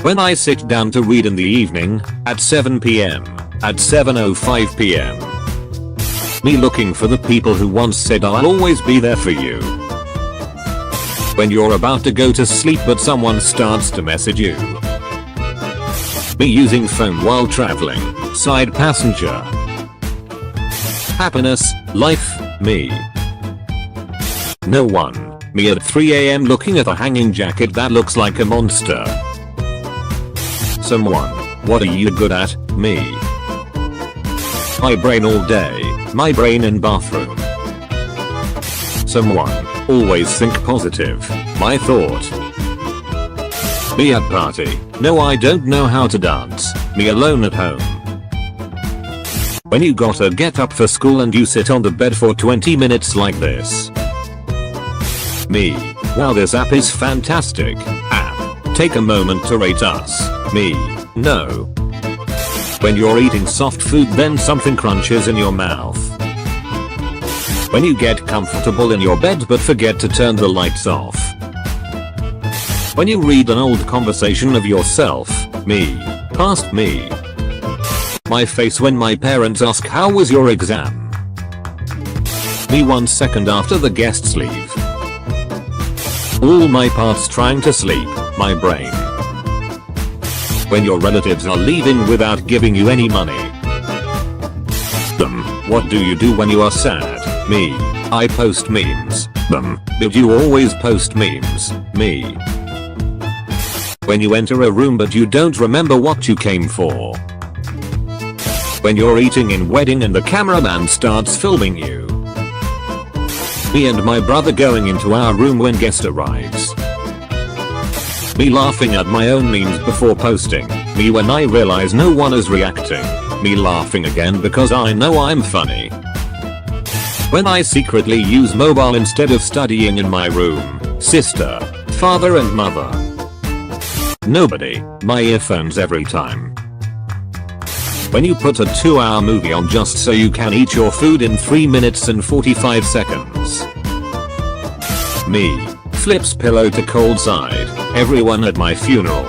When I sit down to read in the evening, at 7 p.m., at 7:05 p.m. Me looking for the people who once said I'll always be there for you. When you're about to go to sleep but someone starts to message you. Me using phone while traveling, side passenger. Happiness, life, me. No one, me at 3 a.m. looking at a hanging jacket that looks like a monster. Someone, what are you good at, me. My brain all day, my brain in bathroom. Someone, always think positive, my thought. Me at party, no I don't know how to dance, me alone at home. When you gotta get up for school and you sit on the bed for 20 minutes like this. Me, wow this app is fantastic, app, take a moment to rate us, me, no. When you're eating soft food then something crunches in your mouth. When you get comfortable in your bed but forget to turn the lights off. When you read an old conversation of yourself, me, past me. My face when my parents ask how was your exam. Me 1 second after the guests leave. All my parts trying to sleep, my brain. When your relatives are leaving without giving you any money. What do you do when you are sad? Me. I post memes. Did you always post memes? Me. When you enter a room but you don't remember what you came for. When you're eating in wedding and the cameraman starts filming you. Me and my brother going into our room when guest arrives. Me laughing at my own memes before posting. Me when I realize no one is reacting. Me laughing again because I know I'm funny. When I secretly use mobile instead of studying in my room. Sister, father and mother. Nobody, my earphones every time. When you put a 2-hour movie on just so you can eat your food in 3 minutes and 45 seconds. Me, flips pillow to cold side, everyone at my funeral.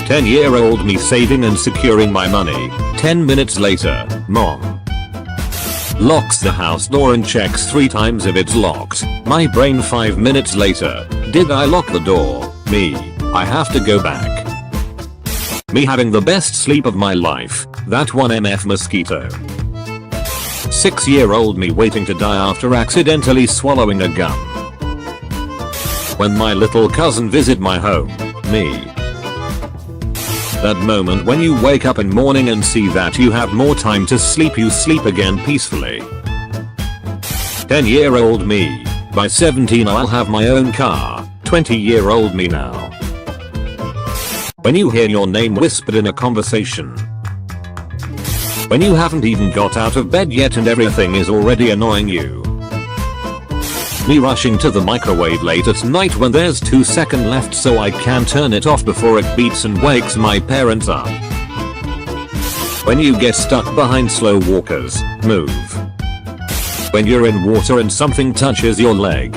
10-year-old me saving and securing my money, 10 minutes later, mom. Locks the house door and checks 3 times if it's locked, my brain 5 minutes later, did I lock the door, me, I have to go back. Me having the best sleep of my life, that one MF mosquito. 6-year-old me waiting to die after accidentally swallowing a gum. When my little cousin visit my home, me. That moment when you wake up in morning and see that you have more time to sleep, you sleep again peacefully. 10-year-old me, by 17 I'll have my own car, 20-year-old me now. When you hear your name whispered in a conversation. When you haven't even got out of bed yet and everything is already annoying you. Me rushing to the microwave late at night when there's 2 seconds left so I can turn it off before it beeps and wakes my parents up. When you get stuck behind slow walkers, move. When you're in water and something touches your leg.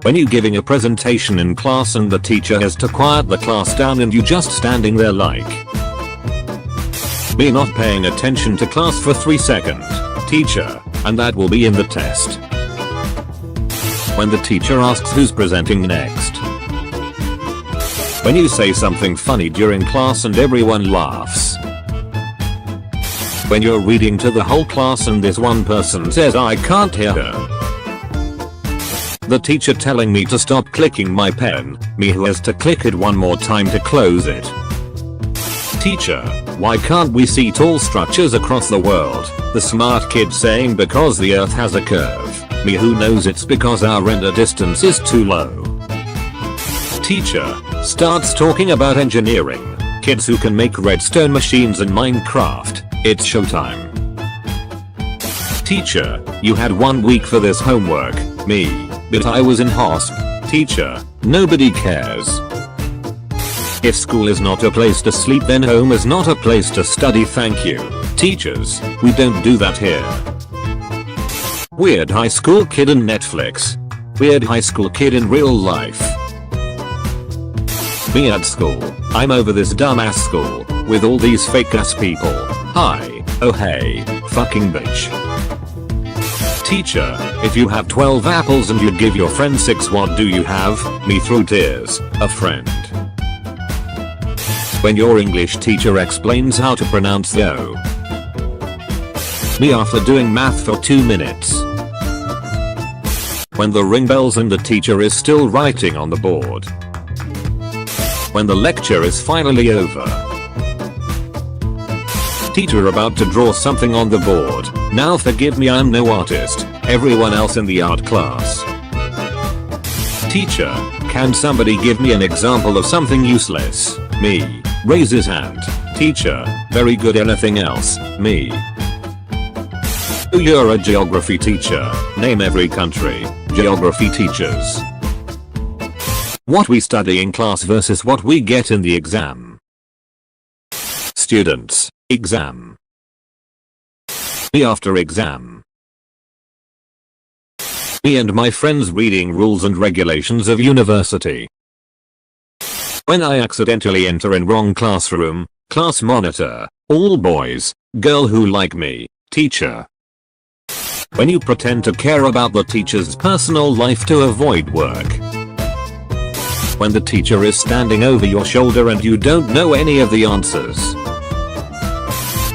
When you giving a presentation in class and the teacher has to quiet the class down and you just standing there like. Me not paying attention to class for 3 seconds, teacher, and that will be in the test. When the teacher asks who's presenting next. When you say something funny during class and everyone laughs. When you're reading to the whole class and this one person says I can't hear her. The teacher telling me to stop clicking my pen, me who has to click it one more time to close it. Teacher, why can't we see tall structures across the world? The smart kid saying because the earth has a curve, me who knows it's because our render distance is too low. Teacher, starts talking about engineering, kids who can make redstone machines in Minecraft, it's showtime. Teacher, you had 1 week for this homework, me. But I was in hosp. Teacher, nobody cares. If school is not a place to sleep then home is not a place to study, thank you. Teachers, we don't do that here. Weird high school kid in Netflix. Weird high school kid in real life. Me at school. I'm over this dumbass school with all these fake ass people. Hi. Oh hey. Fucking bitch. Teacher, if you have 12 apples and you give your friend 6, what do you have? Me through tears. A friend. When your English teacher explains how to pronounce yo. Me after doing math for 2 minutes. When the ring bells and the teacher is still writing on the board. When the lecture is finally over. Teacher about to draw something on the board. Now forgive me, I'm no artist. Everyone else in the art class. Teacher, can somebody give me an example of something useless? Me. Raise his hand. Teacher, very good. Anything else? Me. Oh, you're a geography teacher. Name every country. Geography teachers. What we study in class versus what we get in the exam. Students. Exam. Me after exam. Me and my friends reading rules and regulations of university. When I accidentally enter in wrong classroom, class monitor, all boys, girl who like me, teacher. When you pretend to care about the teacher's personal life to avoid work. When the teacher is standing over your shoulder and you don't know any of the answers.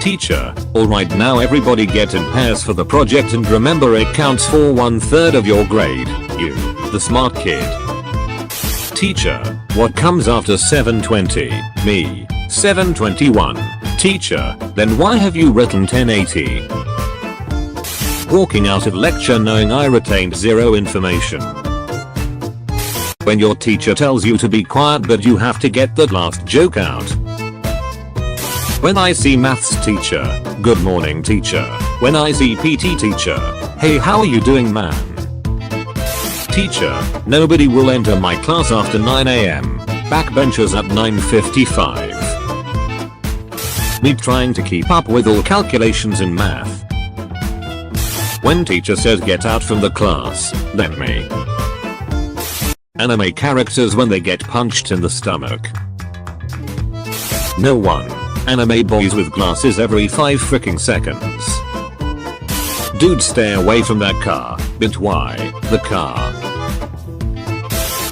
Teacher, alright, now everybody get in pairs for the project and remember it counts for 1/3 of your grade, you, the smart kid. Teacher, what comes after 720? Me, 721. Teacher, then why have you written 1080? Walking out of lecture knowing I retained zero information. When your teacher tells you to be quiet but you have to get the last joke out. When I see maths teacher, good morning teacher. When I see PT teacher, hey how are you doing man? Teacher, nobody will enter my class after 9 AM. Backbenchers at 9:55. Me trying to keep up with all calculations in math. When teacher says get out from the class, then me. Anime characters when they get punched in the stomach. No one. Anime boys with glasses every 5 freaking seconds. Dude, stay away from that car. But why? The car.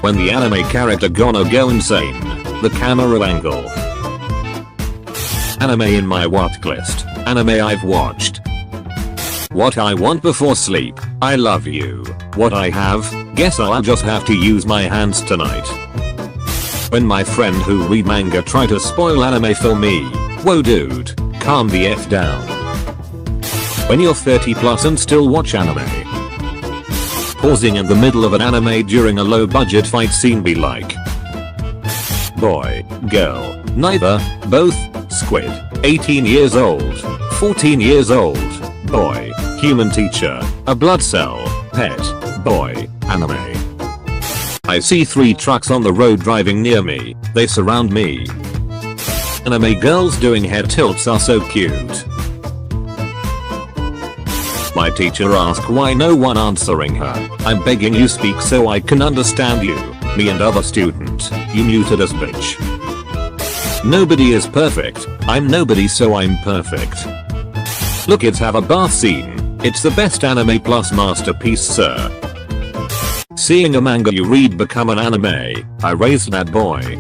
When the anime character gonna go insane. The camera angle. Anime in my watch list. Anime I've watched. What I want before sleep. I love you. What I have. Guess I'll just have to use my hands tonight. When my friend who read manga try to spoil anime for me. Whoa dude, calm the F down. When you're 30 plus and still watch anime. Pausing in the middle of an anime during a low budget fight scene be like. Boy, girl, neither, both, squid, 18 years old, 14 years old, boy, human teacher, a blood cell, pet, boy, anime. I see 3 trucks on the road driving near me, they surround me. Anime girls doing head tilts are so cute. My teacher asked why no one answering her. I'm begging you speak so I can understand you. Me and other student, you muted us bitch. Nobody is perfect. I'm nobody so I'm perfect. Look, kids have a bath scene. It's the best anime plus masterpiece sir. Seeing a manga you read become an anime, I raised that boy.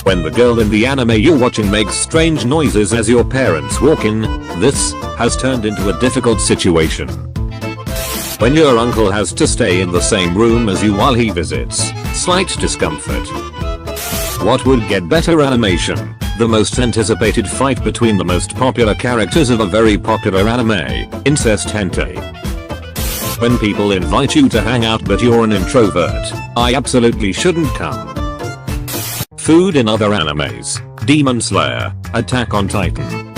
When the girl in the anime you're watching makes strange noises as your parents walk in, this has turned into a difficult situation. When your uncle has to stay in the same room as you while he visits, slight discomfort. What would get better animation? The most anticipated fight between the most popular characters of a very popular anime, incest hentai. When people invite you to hang out but you're an introvert, I absolutely shouldn't come. Food in other animes, Demon Slayer, Attack on Titan.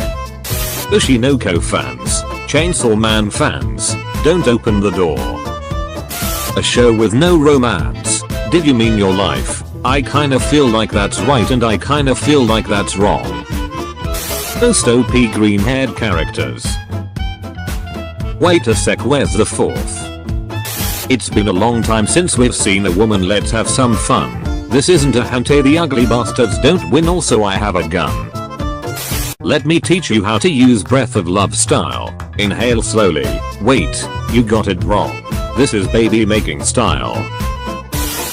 Ushinoko fans, Chainsaw Man fans, don't open the door. A show with no romance, did you mean your life? I kinda feel like that's right and I kinda feel like that's wrong. Most OP green haired characters. Wait a sec, where's the 4th? It's been a long time since we've seen a woman, let's have some fun. This isn't a hante, the ugly bastards don't win, also I have a gun. Let me teach you how to use breath of love style. Inhale slowly. Wait, you got it wrong. This is baby making style.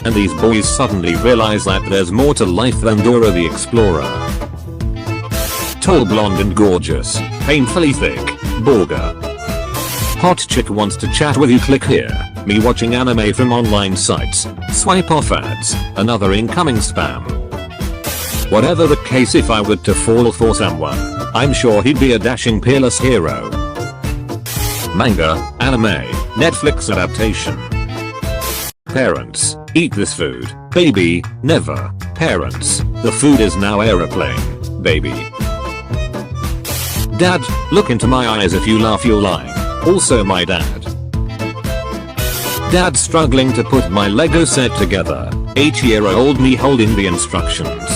And these boys suddenly realize that there's more to life than Dora the Explorer. Tall, blonde and gorgeous. Painfully thick. Borga. Hot chick wants to chat with you, click here. Me watching anime from online sites. Swipe off ads. Another incoming spam. Whatever the case, if I were to fall for someone, I'm sure he'd be a dashing peerless hero. Manga, anime, Netflix adaptation. Parents, eat this food. Baby, never. Parents, the food is now aeroplane. Baby. Dad, look into my eyes, if you laugh you're lying. Also my dad. Dad struggling to put my Lego set together. 8-year-old me holding the instructions.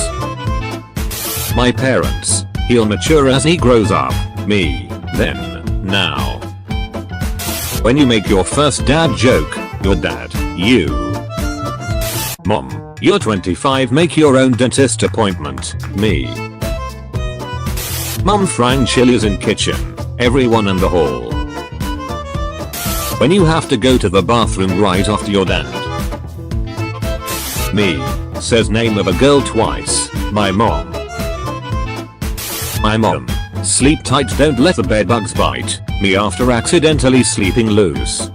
My parents, he'll mature as he grows up. Me, then, now. When you make your first dad joke, your dad, you. Mom, you're 25, make your own dentist appointment. Me. Mom frying chilies in kitchen. Everyone in the hall. When you have to go to the bathroom right after your dad. Me. Says name of a girl twice. My mom. My mom. Sleep tight, don't let the bed bugs bite me after accidentally sleeping loose.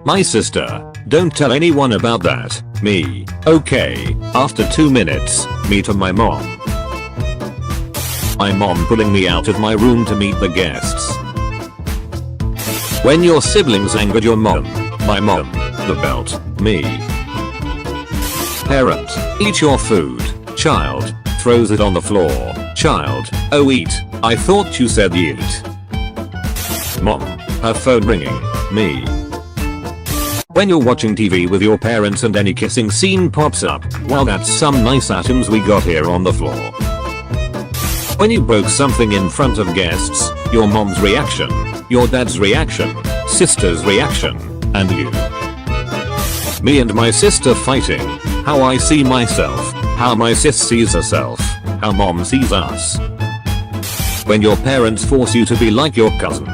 My sister. Don't tell anyone about that. Me. Okay. After 2 minutes. Me to my mom. My mom pulling me out of my room to meet the guests. When your siblings angered your mom. My mom. The belt. Me. Parent. Eat your food. Child. Throws it on the floor. Child. Oh, eat. I thought you said eat. Mom. Her phone ringing. Me. When you're watching TV with your parents and any kissing scene pops up. Well, that's some nice atoms we got here on the floor. When you broke something in front of guests. Your mom's reaction. Your dad's reaction. Sister's reaction. And you. Me and my sister fighting. How I see myself. How my sis sees herself. How mom sees us. When your parents force you to be like your cousin.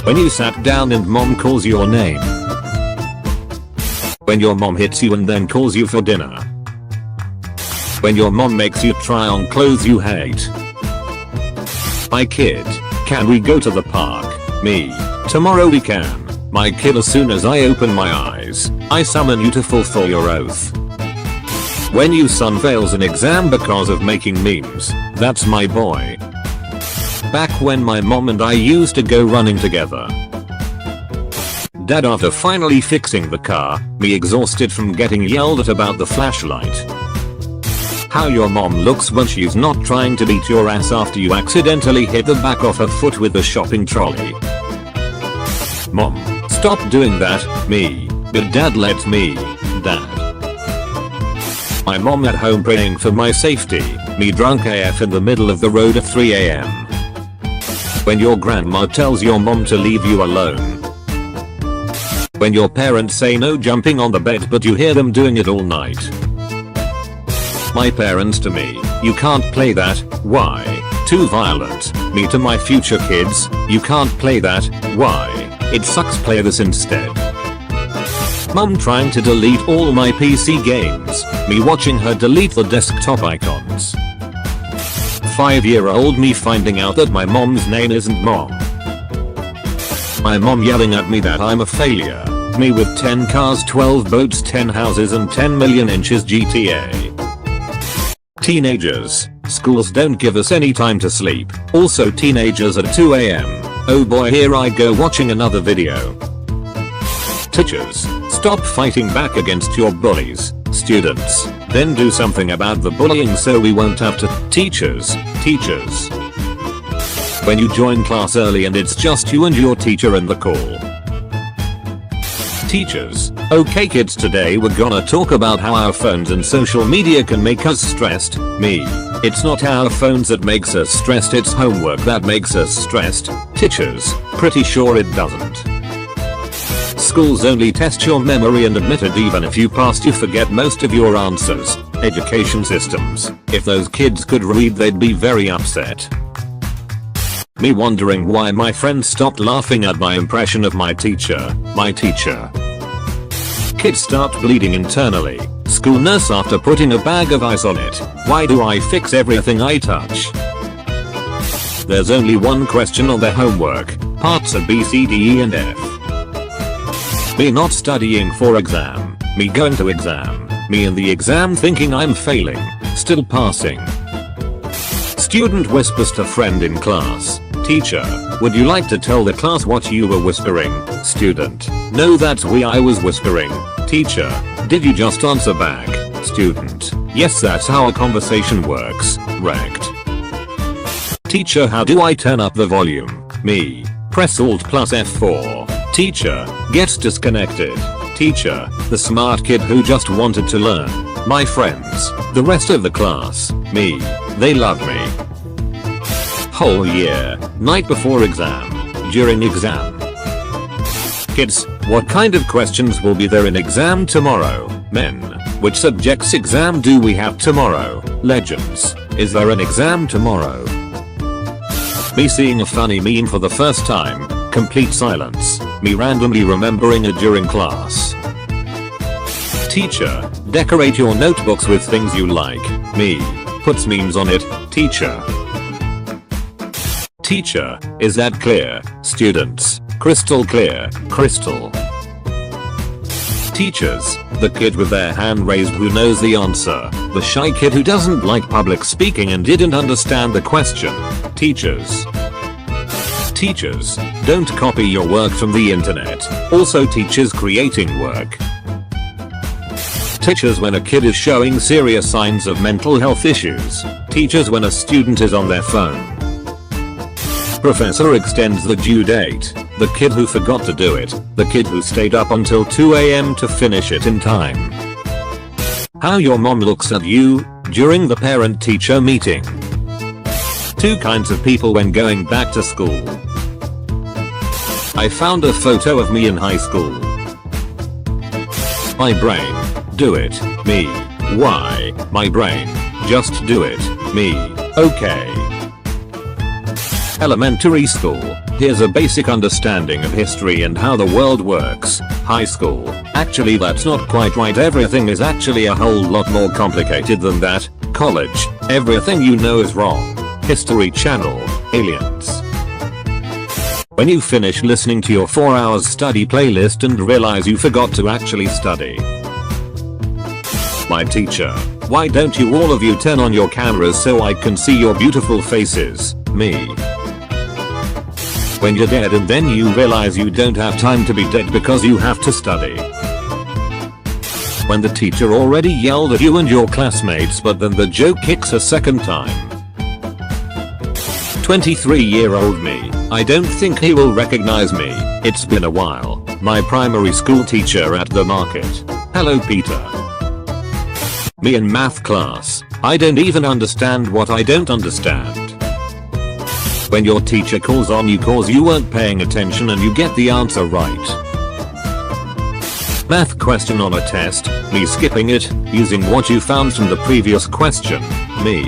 When you sat down and mom calls your name. When your mom hits you and then calls you for dinner. When your mom makes you try on clothes you hate. My kid, can we go to the park? Me, tomorrow we can. My kid, as soon as I open my eyes, I summon you to fulfill your oath. When your son fails an exam because of making memes, that's my boy. Back when my mom and I used to go running together. Dad after finally fixing the car, me exhausted from getting yelled at about the flashlight. How your mom looks when she's not trying to beat your ass after you accidentally hit the back of her foot with the shopping trolley. Mom, stop doing that, me. But dad let me. Dad. My mom at home praying for my safety, me drunk AF in the middle of the road at 3 AM. When your grandma tells your mom to leave you alone. When your parents say no jumping on the bed but you hear them doing it all night. My parents to me, you can't play that, why? Too violent. Me to my future kids, you can't play that, why? It sucks, play this instead. Mum trying to delete all my PC games, me watching her delete the desktop icons. 5-year-old me finding out that my mom's name isn't Mom. My mom yelling at me that I'm a failure, me with 10 cars, 12 boats, 10 houses and 10 million inches GTA. Teenagers, schools don't give us any time to sleep, also teenagers at 2 AM. Oh boy, here I go watching another video. Teachers, stop fighting back against your bullies. Students, then do something about the bullying so we won't have to. Teachers. When you join class early and it's just you and your teacher in the call. Teachers, okay kids, today we're gonna talk about how our phones and social media can make us stressed. Me. It's not our phones that makes us stressed, it's homework that makes us stressed. Teachers, pretty sure it doesn't. Schools only test your memory and admit it even if you passed you forget most of your answers. Education systems. If those kids could read they'd be very upset. Me wondering why my friends stopped laughing at my impression of my teacher. Kids start bleeding internally. School nurse after putting a bag of ice on it. Why do I fix everything I touch? There's only one question on their homework. Parts of B, C, D, E and F. Me not studying for exam. Me going to exam. Me in the exam thinking I'm failing. Still passing. Student whispers to friend in class. Teacher, would you like to tell the class what you were whispering? Student, no that's why I was whispering. Teacher, did you just answer back? Student, yes that's how a conversation works. Wrecked. Teacher, how do I turn up the volume? Me, press Alt plus F4. Teacher, gets disconnected. Teacher, the smart kid who just wanted to learn. My friends, the rest of the class, me, they love me. Whole year, night before exam, during exam. Kids, what kind of questions will be there in exam tomorrow? Men, which subjects exam do we have tomorrow? Legends, is there an exam tomorrow? Me seeing a funny meme for the first time, complete silence, me randomly remembering it during class. Teacher, decorate your notebooks with things you like. Me, puts memes on it. Teacher. Teacher, is that clear? Students, crystal clear, crystal. Teachers, the kid with their hand raised who knows the answer, the shy kid who doesn't like public speaking and didn't understand the question. Teachers. Teachers, don't copy your work from the internet. Also teachers creating work. Teachers when a kid is showing serious signs of mental health issues. Teachers when a student is on their phone. Professor extends the due date. The kid who forgot to do it. The kid who stayed up until 2 AM to finish it in time. How your mom looks at you during the parent-teacher meeting. Two kinds of people when going back to school. I found a photo of me in high school. My brain. Do it. Me. Why? My brain. Just do it. Me. Okay. Elementary school. Here's a basic understanding of history and how the world works. High school. Actually that's not quite right, everything is actually a whole lot more complicated than that. College. Everything you know is wrong. History Channel. Aliens. When you finish listening to your 4 hours study playlist and realize you forgot to actually study. My teacher. Why don't you all of you turn on your cameras so I can see your beautiful faces? Me. When you're dead and then you realize you don't have time to be dead because you have to study. When the teacher already yelled at you and your classmates but then the joke kicks a second time. 23-year-old me. I don't think he will recognize me. It's been a while. My primary school teacher at the market. Hello Peter. Me in math class. I don't even understand what I don't understand. When your teacher calls on you cause you weren't paying attention and you get the answer right. Math question on a test. Me skipping it, using what you found from the previous question. Me.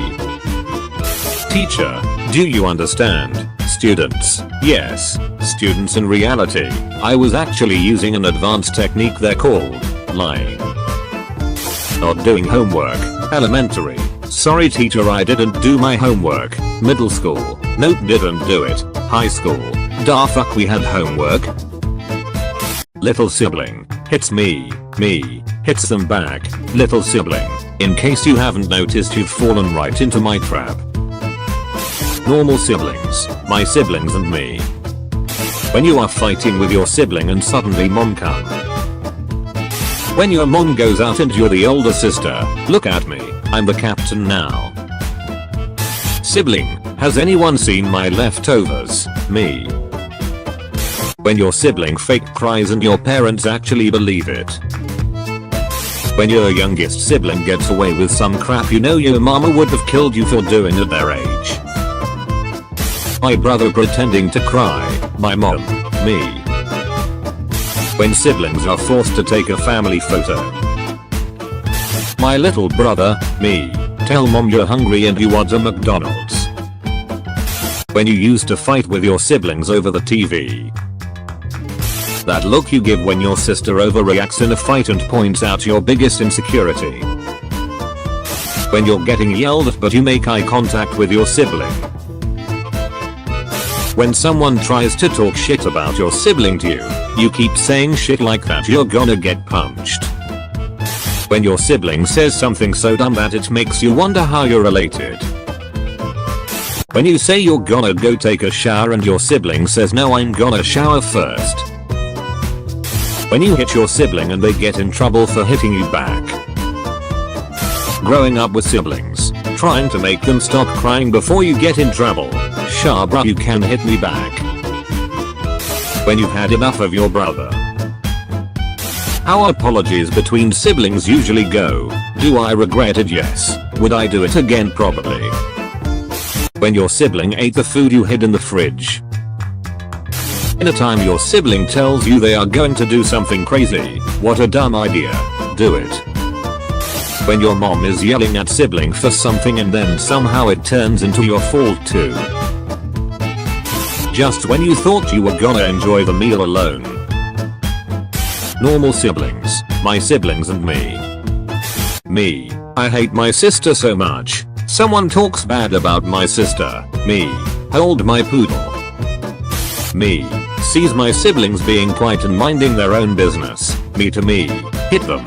Teacher. Do you understand? Students. Yes. Students in reality. I was actually using an advanced technique they're called lying. Not doing homework. Elementary. Sorry teacher I didn't do my homework. Middle school. Nope didn't do it. High school. Da fuck we had homework. Little sibling. Hits me. Me. Hits them back. Little sibling. In case you haven't noticed you've fallen right into my trap. Normal siblings. My siblings and me. When you are fighting with your sibling and suddenly mom comes. When your mom goes out and you're the older sister. Look at me. I'm the captain now. Sibling. Has anyone seen my leftovers? Me. When your sibling fake cries and your parents actually believe it. When your youngest sibling gets away with some crap you know your mama would have killed you for doing at their age. My brother pretending to cry. My mom. Me. When siblings are forced to take a family photo. My little brother, me, tell mom you're hungry and you want a McDonald's. When you used to fight with your siblings over the TV. That look you give when your sister overreacts in a fight and points out your biggest insecurity. When you're getting yelled at but you make eye contact with your sibling. When someone tries to talk shit about your sibling to you, you keep saying shit like that you're gonna get punched. When your sibling says something so dumb that it makes you wonder how you're related. When you say you're gonna go take a shower and your sibling says no, I'm gonna shower first. When you hit your sibling and they get in trouble for hitting you back. Growing up with siblings, trying to make them stop crying before you get in trouble. Sure bruh, you can hit me back. When you've had enough of your brother. How apologies between siblings usually go. Do I regret it? Yes. Would I do it again? Probably. When your sibling ate the food you hid in the fridge. Anytime your sibling tells you they are going to do something crazy, what a dumb idea. Do it. When your mom is yelling at sibling for something and then somehow it turns into your fault too. Just when you thought you were gonna enjoy the meal alone. Normal siblings, my siblings and me. Me, I hate my sister so much. Someone talks bad about my sister. Me, hold my poodle. Me, sees my siblings being quiet and minding their own business. Me to me, hit them.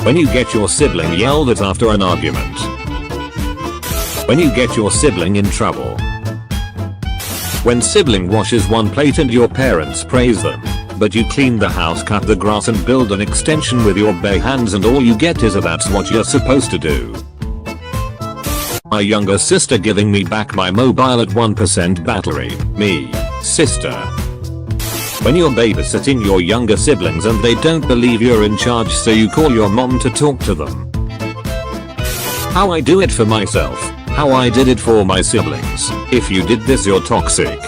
When you get your sibling yelled at after an argument. When you get your sibling in trouble. When sibling washes one plate and your parents praise them, but you clean the house, cut the grass and build an extension with your bare hands and all you get is a that's what you're supposed to do. My younger sister giving me back my mobile at 1% battery. Me, sister. When you're babysitting your younger siblings and they don't believe you're in charge so you call your mom to talk to them. How I do it for myself. How I did it for my siblings. If you did this you're toxic.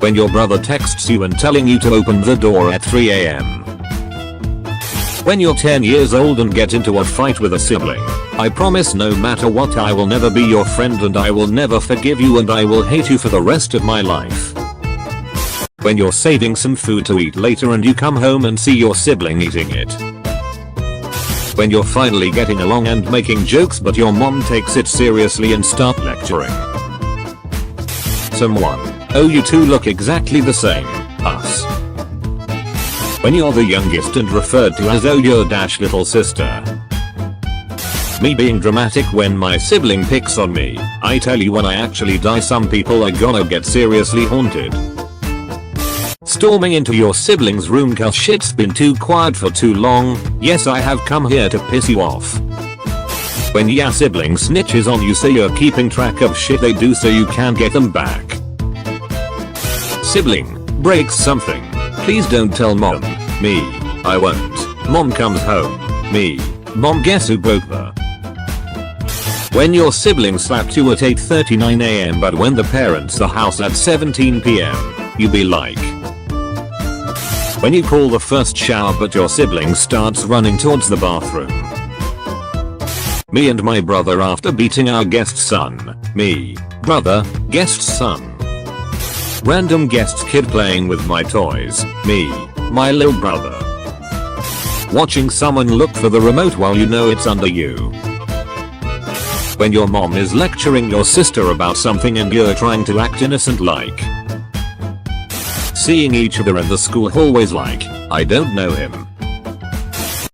When your brother texts you and telling you to open the door at 3 AM. When you're 10 years old and get into a fight with a sibling. I promise no matter what I will never be your friend and I will never forgive you and I will hate you for the rest of my life. When you're saving some food to eat later and you come home and see your sibling eating it. When you're finally getting along and making jokes but your mom takes it seriously and start lecturing. Someone. Oh, you two look exactly the same. Us. When you're the youngest and referred to as oh your dash little sister. Me being dramatic when my sibling picks on me. I tell you when I actually die some people are gonna get seriously haunted. Storming into your sibling's room cause shit's been too quiet for too long. Yes, I have come here to piss you off. When your sibling snitches on you so you're keeping track of shit they do so you can get them back. Sibling breaks something. Please don't tell mom. Me, I won't. Mom comes home. Me, mom guess who broke the. When your sibling slapped you at 8:39 AM but when the parents the house at 17 PM, you be like. When you call the first shower but your sibling starts running towards the bathroom. Me and my brother after beating our guest son. Me, brother, guest son. Random guest kid playing with my toys. Me, my little brother. Watching someone look for the remote while you know it's under you. When your mom is lecturing your sister about something and you're trying to act innocent like. Seeing each other in the school hallways like, I don't know him.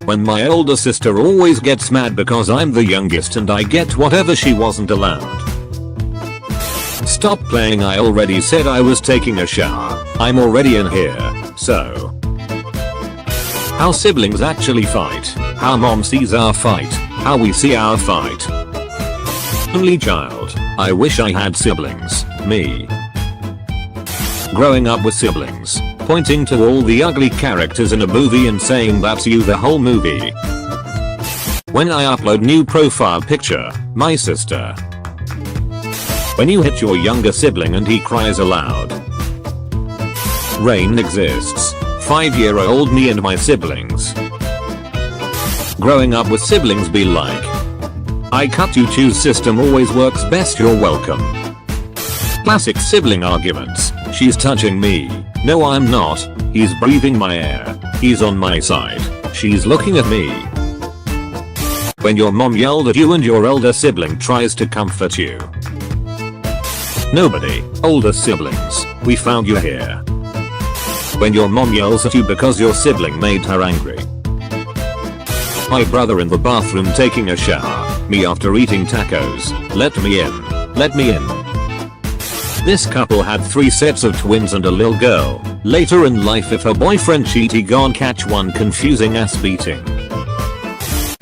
When my older sister always gets mad because I'm the youngest and I get whatever she wasn't allowed. Stop playing, I already said I was taking a shower. I'm already in here, so. How siblings actually fight. How mom sees our fight. How we see our fight. Only child. I wish I had siblings. Me. Growing up with siblings. Pointing to all the ugly characters in a movie and saying that's you the whole movie. When I upload new profile picture, my sister. When you hit your younger sibling and he cries aloud. Rain exists. 5-year-old me and my siblings. Growing up with siblings be like. I cut you choose system always works best, you're welcome. Classic sibling arguments. She's touching me. No I'm not. He's breathing my air. He's on my side. She's looking at me. When your mom yelled at you and your elder sibling tries to comfort you. Nobody. Older siblings. We found you here. When your mom yells at you because your sibling made her angry. My brother in the bathroom taking a shower. Me after eating tacos. Let me in. Let me in. This couple had 3 sets of twins and a little girl. Later in life if her boyfriend cheat he gon' catch one confusing ass beating.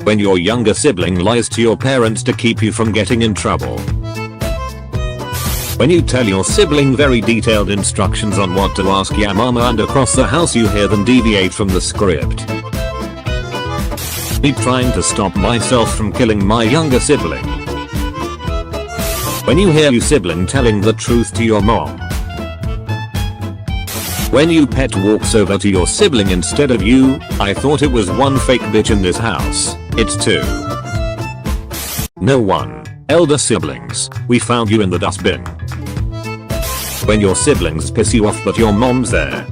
When your younger sibling lies to your parents to keep you from getting in trouble. When you tell your sibling very detailed instructions on what to ask ya mama and across the house you hear them deviate from the script. Me trying to stop myself from killing my younger sibling. When you hear your sibling telling the truth to your mom. When you pet walks over to your sibling instead of you. I thought it was one fake bitch in this house. It's 2. No one. Elder siblings. We found you in the dustbin. When your siblings piss you off but your mom's there.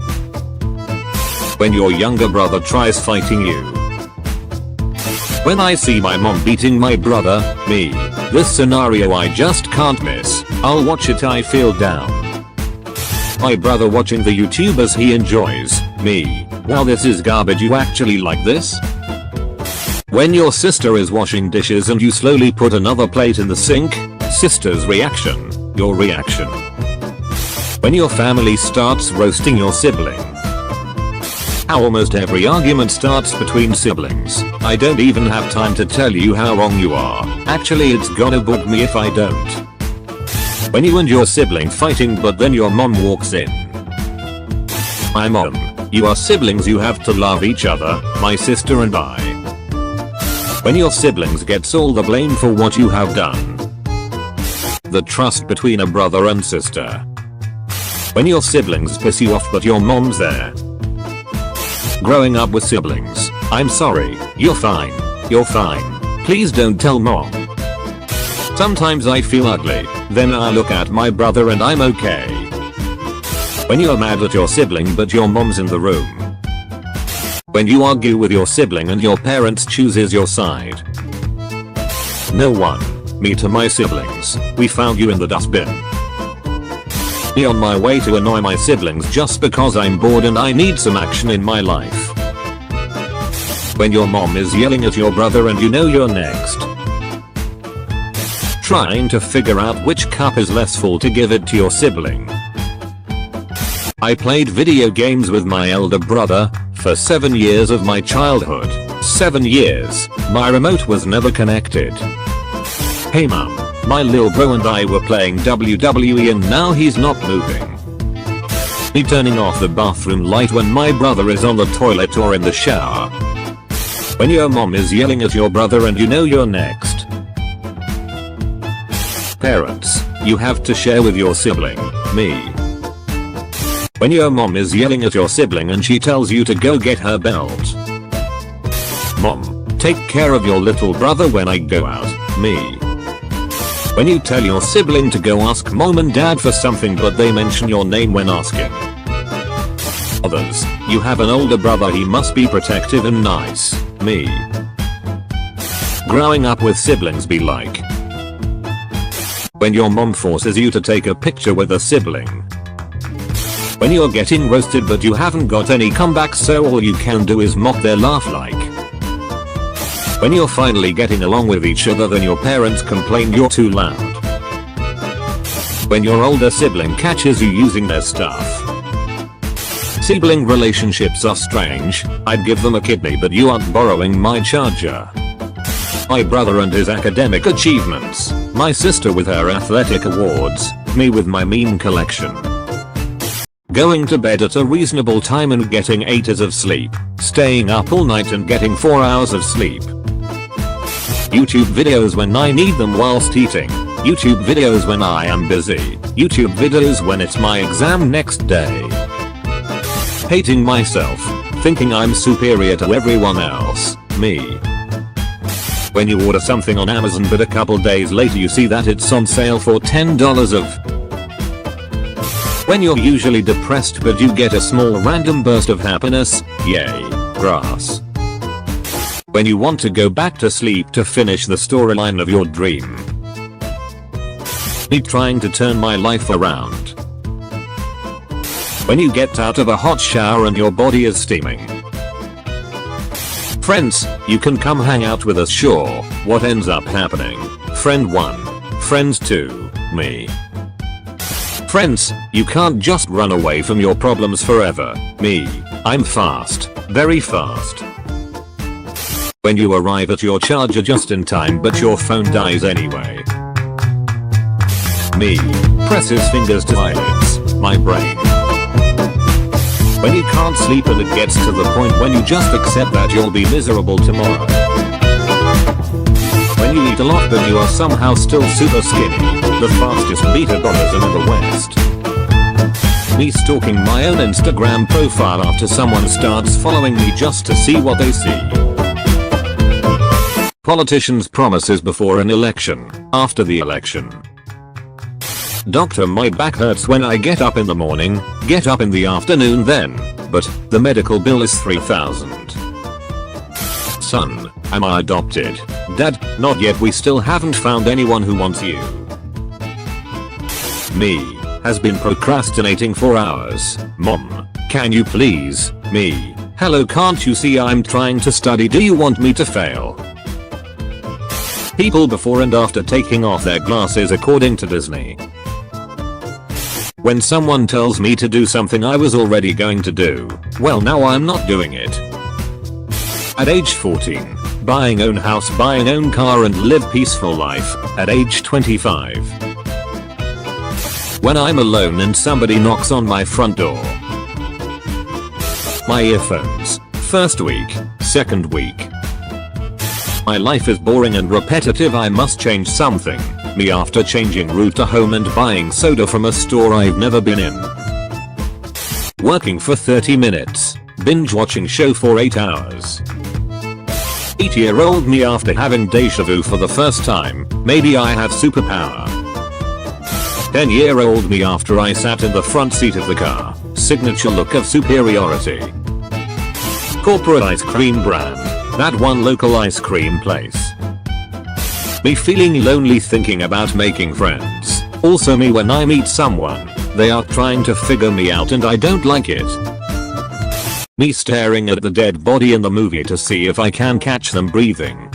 When your younger brother tries fighting you. When I see my mom beating my brother, me. This scenario I just can't miss. I'll watch it I feel down. My brother watching the YouTubers he enjoys, me. Wow this is garbage, you actually like this? When your sister is washing dishes and you slowly put another plate in the sink, sister's reaction, your reaction. When your family starts roasting your sibling. How almost every argument starts between siblings. I don't even have time to tell you how wrong you are. Actually it's gonna bug me if I don't. When you and your sibling fighting but then your mom walks in. My mom. You are siblings, you have to love each other, my sister and I. When your siblings gets all the blame for what you have done. The trust between a brother and sister. When your siblings piss you off but your mom's there. Growing up with siblings. I'm sorry. You're fine. You're fine. Please don't tell mom. Sometimes I feel ugly. Then I look at my brother and I'm okay. When you're mad at your sibling but your mom's in the room. When you argue with your sibling and your parents chooses your side. No one. Me to my siblings. We found you in the dustbin. Me on my way to annoy my siblings just because I'm bored and I need some action in my life. When your mom is yelling at your brother and you know you're next. Trying to figure out which cup is less full to give it to your sibling. I played video games with my elder brother for 7 years of my childhood. 7 years. My remote was never connected. Hey mom. My lil bro and I were playing WWE and now he's not moving. Me turning off the bathroom light when my brother is on the toilet or in the shower. When your mom is yelling at your brother and you know you're next. Parents, you have to share with your sibling, me. When your mom is yelling at your sibling and she tells you to go get her belt. Mom, take care of your little brother when I go out, me. When you tell your sibling to go ask mom and dad for something but they mention your name when asking. Others, you have an older brother, he must be protective and nice, me. Growing up with siblings be like. When your mom forces you to take a picture with a sibling. When you're getting roasted but you haven't got any comeback so all you can do is mock their laugh like. When you're finally getting along with each other then your parents complain you're too loud. When your older sibling catches you using their stuff. Sibling relationships are strange. I'd give them a kidney but you aren't borrowing my charger. My brother and his academic achievements. My sister with her athletic awards. Me with my meme collection. Going to bed at a reasonable time and getting 8 hours of sleep. Staying up all night and getting 4 hours of sleep. YouTube videos when I need them whilst eating. YouTube videos when I am busy. YouTube videos when it's my exam next day. Hating myself. Thinking I'm superior to everyone else. Me. When you order something on Amazon but a couple days later you see that it's on sale for $10 of. When you're usually depressed but you get a small random burst of happiness. Yay. Grass. When you want to go back to sleep to finish the storyline of your dream. Me trying to turn my life around. When you get out of a hot shower and your body is steaming. Friends, you can come hang out with us, sure. What ends up happening? Friend 1. Friend 2. Me. Friends, you can't just run away from your problems forever. Me. I'm fast. Very fast. When you arrive at your charger just in time but your phone dies anyway. Me. Presses fingers to eyelids. My brain. When you can't sleep and it gets to the point when you just accept that you'll be miserable tomorrow. When you eat a lot but you are somehow still super skinny. The fastest metabolism in the West. Me stalking my own Instagram profile after someone starts following me just to see what they see. Politicians' promises before an election, after the election. Doctor, my back hurts when I get up in the morning, get up in the afternoon then, but the medical bill is $3,000. Son, am I adopted? Dad, not yet, we still haven't found anyone who wants you. Me, has been procrastinating for hours. Mom, can you please? Me, hello, can't you see I'm trying to study, do you want me to fail? People before and after taking off their glasses according to Disney. When someone tells me to do something I was already going to do, well now I'm not doing it. At age 14, buying own house, buying own car and live peaceful life. At age 25. When I'm alone and somebody knocks on my front door. My earphones. First week, second week. My life is boring and repetitive, I must change something. Me after changing route to home and buying soda from a store I've never been in. Working for 30 minutes. Binge watching show for 8 hours. 8-year-old me after having deja vu for the first time. Maybe I have superpower. 10-year-old me after I sat in the front seat of the car. Signature look of superiority. Corporate ice cream brand. That one local ice cream place. Me feeling lonely thinking about making friends. Also me when I meet someone, they are trying to figure me out and I don't like it. Me staring at the dead body in the movie to see if I can catch them breathing.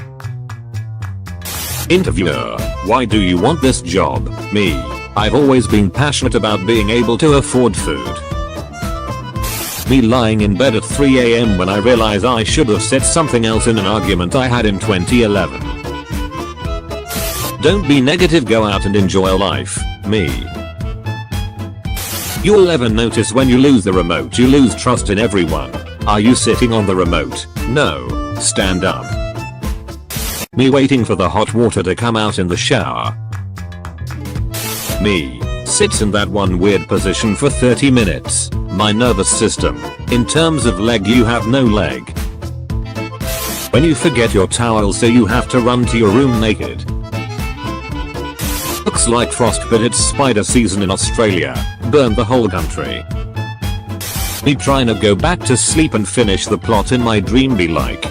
Interviewer, why do you want this job? Me, I've always been passionate about being able to afford food. Me lying in bed at 3 AM when I realize I should have said something else in an argument I had in 2011. Don't be negative, go out and enjoy life. Me. You'll ever notice when you lose the remote you lose trust in everyone. Are you sitting on the remote? No. Stand up. Me waiting for the hot water to come out in the shower. Me. Sits in that one weird position for 30 minutes. My nervous system. In terms of leg you have no leg. When you forget your towel so you have to run to your room naked. Looks like frost but it's spider season in Australia. Burn the whole country. Me trying to go back to sleep and finish the plot in my dream be like.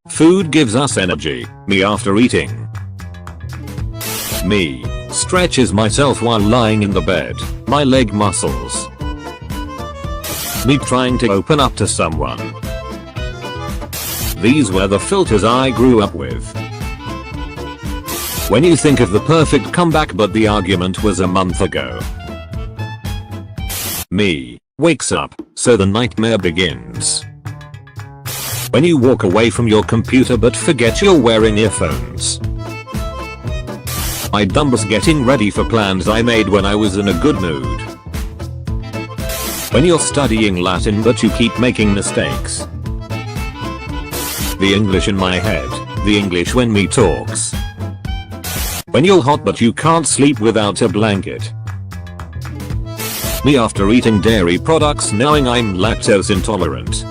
Food gives us energy. Me after eating. Me. Stretches myself while lying in the bed. My leg muscles. Me trying to open up to someone. These were the filters I grew up with. When you think of the perfect comeback but the argument was a month ago. Me. Wakes up, so the nightmare begins. When you walk away from your computer but forget you're wearing earphones. My dumbass getting ready for plans I made when I was in a good mood. When you're studying Latin but you keep making mistakes. The English in my head, the English when me talks. When you're hot but you can't sleep without a blanket. Me after eating dairy products knowing I'm lactose intolerant.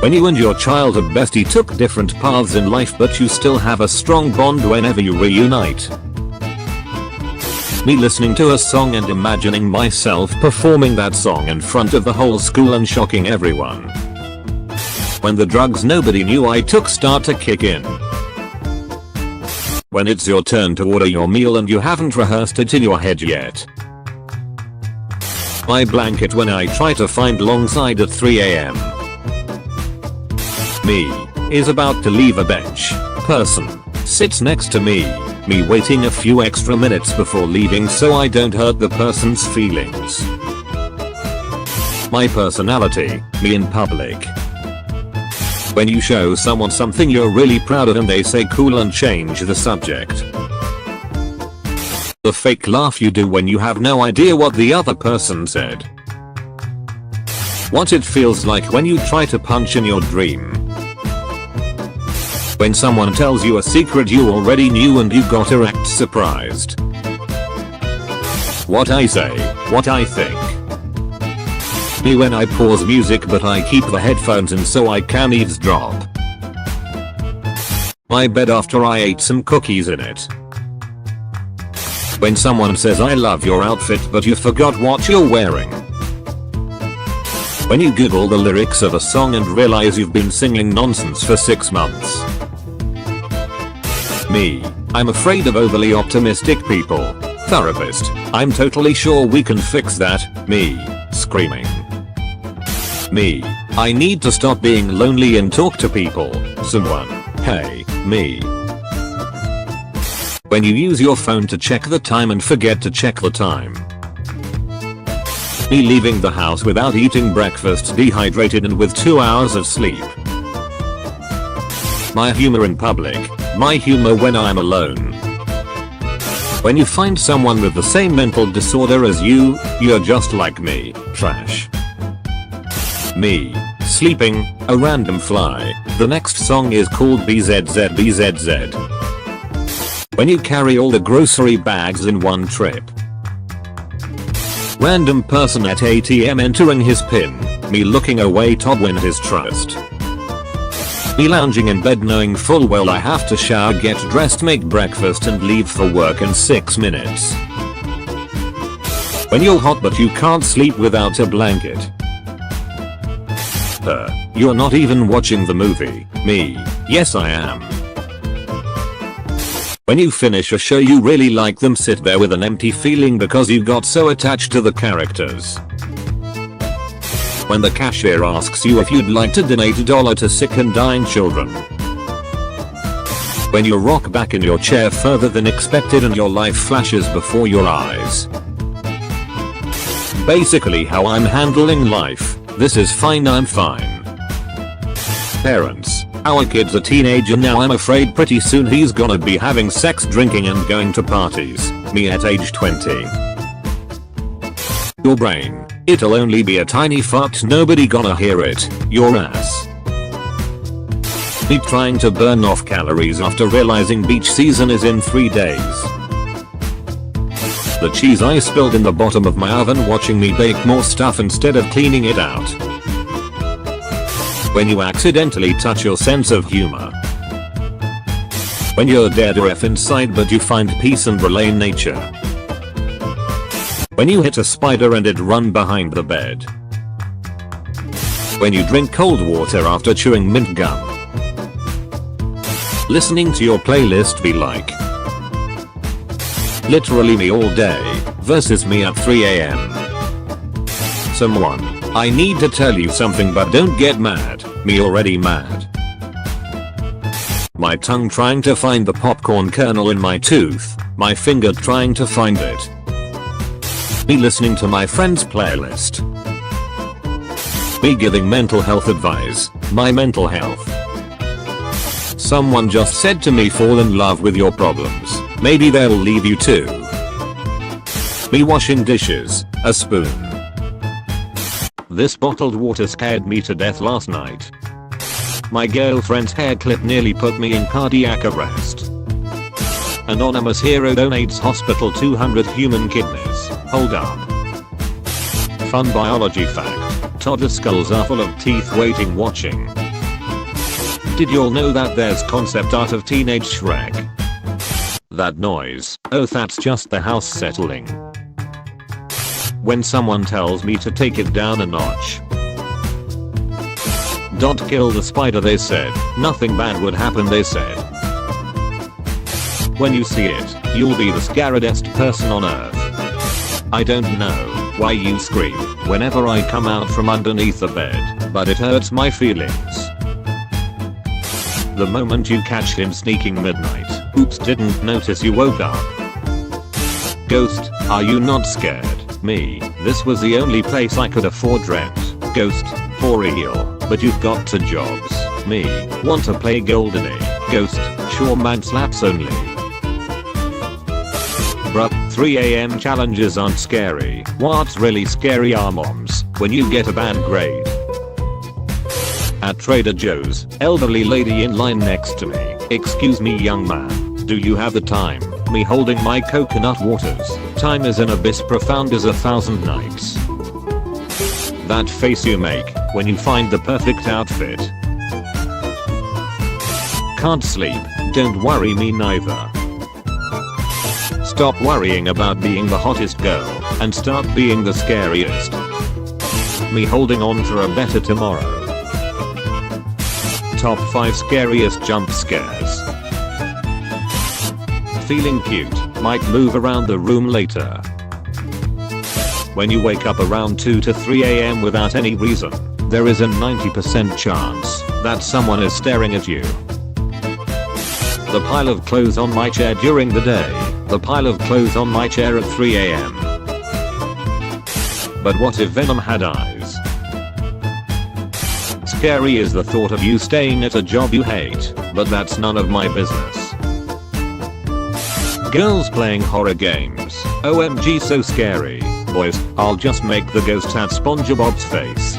When you and your childhood bestie took different paths in life but you still have a strong bond whenever you reunite. Me listening to a song and imagining myself performing that song in front of the whole school and shocking everyone. When the drugs nobody knew I took start to kick in. When it's your turn to order your meal and you haven't rehearsed it in your head yet. My blanket when I try to find alongside at 3 AM. Me is about to leave a bench. Person sits next to me. Me waiting a few extra minutes before leaving so I don't hurt the person's feelings. My personality, me in public. When you show someone something you're really proud of and they say cool and change the subject. The fake laugh you do when you have no idea what the other person said. What it feels like when you try to punch in your dream. When someone tells you a secret you already knew and you gotta act surprised. What I say, what I think. Me when I pause music but I keep the headphones in so I can eavesdrop. My bed after I ate some cookies in it. When someone says I love your outfit but you forgot what you're wearing. When you Google the lyrics of a song and realize you've been singing nonsense for 6 months. Me, I'm afraid of overly optimistic people. Therapist, I'm totally sure we can fix that. Me, screaming. Me, I need to stop being lonely and talk to people. Someone, hey, me. When you use your phone to check the time and forget to check the time. Me leaving the house without eating breakfast, dehydrated and with 2 hours of sleep. My humor in public. My humor when I'm alone. When you find someone with the same mental disorder as you, you're just like me, trash. Me, sleeping, a random fly. The next song is called BZZ. When you carry all the grocery bags in one trip. Random person at ATM entering his PIN. Me looking away to win his trust. Me lounging in bed knowing full well I have to shower, get dressed, make breakfast and leave for work in 6 minutes. When you're hot but you can't sleep without a blanket. You're not even watching the movie. Me, yes I am. When you finish a show you really like them, sit there with an empty feeling because you got so attached to the characters. When the cashier asks you if you'd like to donate $1 to sick and dying children. When you rock back in your chair further than expected and your life flashes before your eyes. Basically how I'm handling life. This is fine, I'm fine. Parents, our kid's a teenager now, I'm afraid pretty soon he's gonna be having sex, drinking and going to parties. Me at age 20. Your brain. It'll only be a tiny fart, nobody gonna hear it. Your ass. Me trying to burn off calories after realizing beach season is in 3 days. The cheese I spilled in the bottom of my oven watching me bake more stuff instead of cleaning it out. When you accidentally touch your sense of humor. When you're dead or F inside but you find peace and relay nature. When you hit a spider and it run behind the bed. When you drink cold water after chewing mint gum. Listening to your playlist be like. Literally me all day versus me at 3 AM. Someone, I need to tell you something but don't get mad. Me already mad. My tongue trying to find the popcorn kernel in my tooth. My finger trying to find it. Me listening to my friend's playlist. Me giving mental health advice. My mental health. Someone just said to me, fall in love with your problems. Maybe they'll leave you too. Me washing dishes. A spoon. This bottled water scared me to death last night. My girlfriend's hair clip nearly put me in cardiac arrest. Anonymous hero donates hospital 200 human kidneys. Hold up. Fun biology fact. Toddler skulls are full of teeth waiting watching. Did you all know that there's concept art of teenage Shrek? That noise. Oh, that's just the house settling. When someone tells me to take it down a notch. Don't kill the spider, they said. Nothing bad would happen, they said. When you see it, you'll be the scaredest person on earth. I don't know why you scream whenever I come out from underneath the bed, but it hurts my feelings. The moment you catch him sneaking midnight. Oops, didn't notice you woke up. Ghost, are you not scared? Me, this was the only place I could afford rent. Ghost, for real, but you've got 2 jobs. Me, want to play Goldeny. Ghost, sure man, slaps only. Bruh, 3 AM challenges aren't scary. What's really scary are moms, when you get a bad grade. At Trader Joe's, elderly lady in line next to me. Excuse me young man, do you have the time? Me holding my coconut waters. Time is an abyss profound as 1,000 nights. That face you make when you find the perfect outfit. Can't sleep, don't worry, me neither. Stop worrying about being the hottest girl and start being the scariest. Me holding on for a better tomorrow. Top 5 scariest jump scares. Feeling cute, might move around the room later. When you wake up around 2 to 3 AM without any reason, there is a 90% chance that someone is staring at you. The pile of clothes on my chair during the day. The pile of clothes on my chair at 3 AM. But what if Venom had eyes? Scary is the thought of you staying at a job you hate, but that's none of my business. Girls playing horror games. OMG, so scary. Boys, I'll just make the ghost at SpongeBob's face.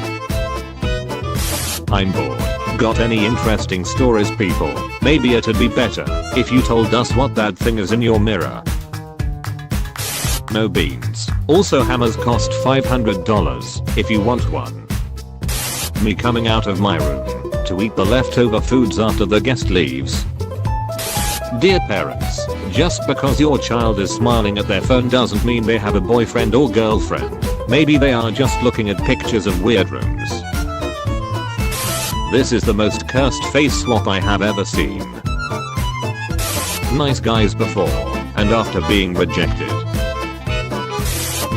I'm bored. Got any interesting stories, people? Maybe it'd be better if you told us what that thing is in your mirror. No beans. Also, hammers cost $500 if you want one. Me coming out of my room to eat the leftover foods after the guest leaves. Dear parents, just because your child is smiling at their phone doesn't mean they have a boyfriend or girlfriend. Maybe they are just looking at pictures of weird rooms. This is the most cursed face swap I have ever seen. Nice guys before and after being rejected.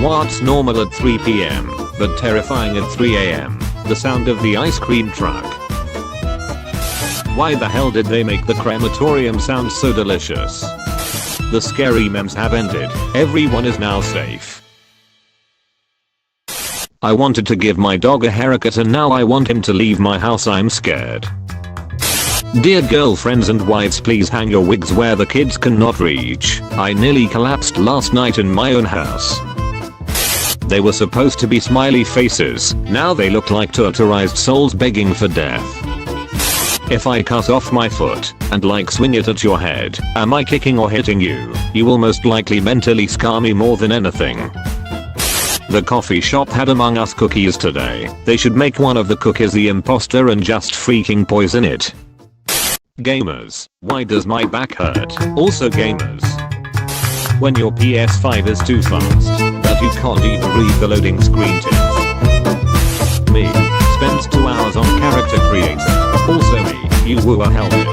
What's normal at 3 PM, but terrifying at 3 AM? The sound of the ice cream truck. Why the hell did they make the crematorium sound so delicious? The scary memes have ended. Everyone is now safe. I wanted to give my dog a haircut and now I want him to leave my house. I'm scared. Dear girlfriends and wives, please hang your wigs where the kids cannot reach. I nearly collapsed last night in my own house. They were supposed to be smiley faces, now they look like torturized souls begging for death. If I cut off my foot and like swing it at your head, am I kicking or hitting you? You will most likely mentally scar me more than anything. The coffee shop had Among Us cookies today. They should make one of the cookies the imposter and just freaking poison it. Gamers, why does my back hurt? Also gamers, when your PS5 is too fast that you can't even read the loading screen tips. Me, spends 2 hours on character creator. Also me, you woo a helmet.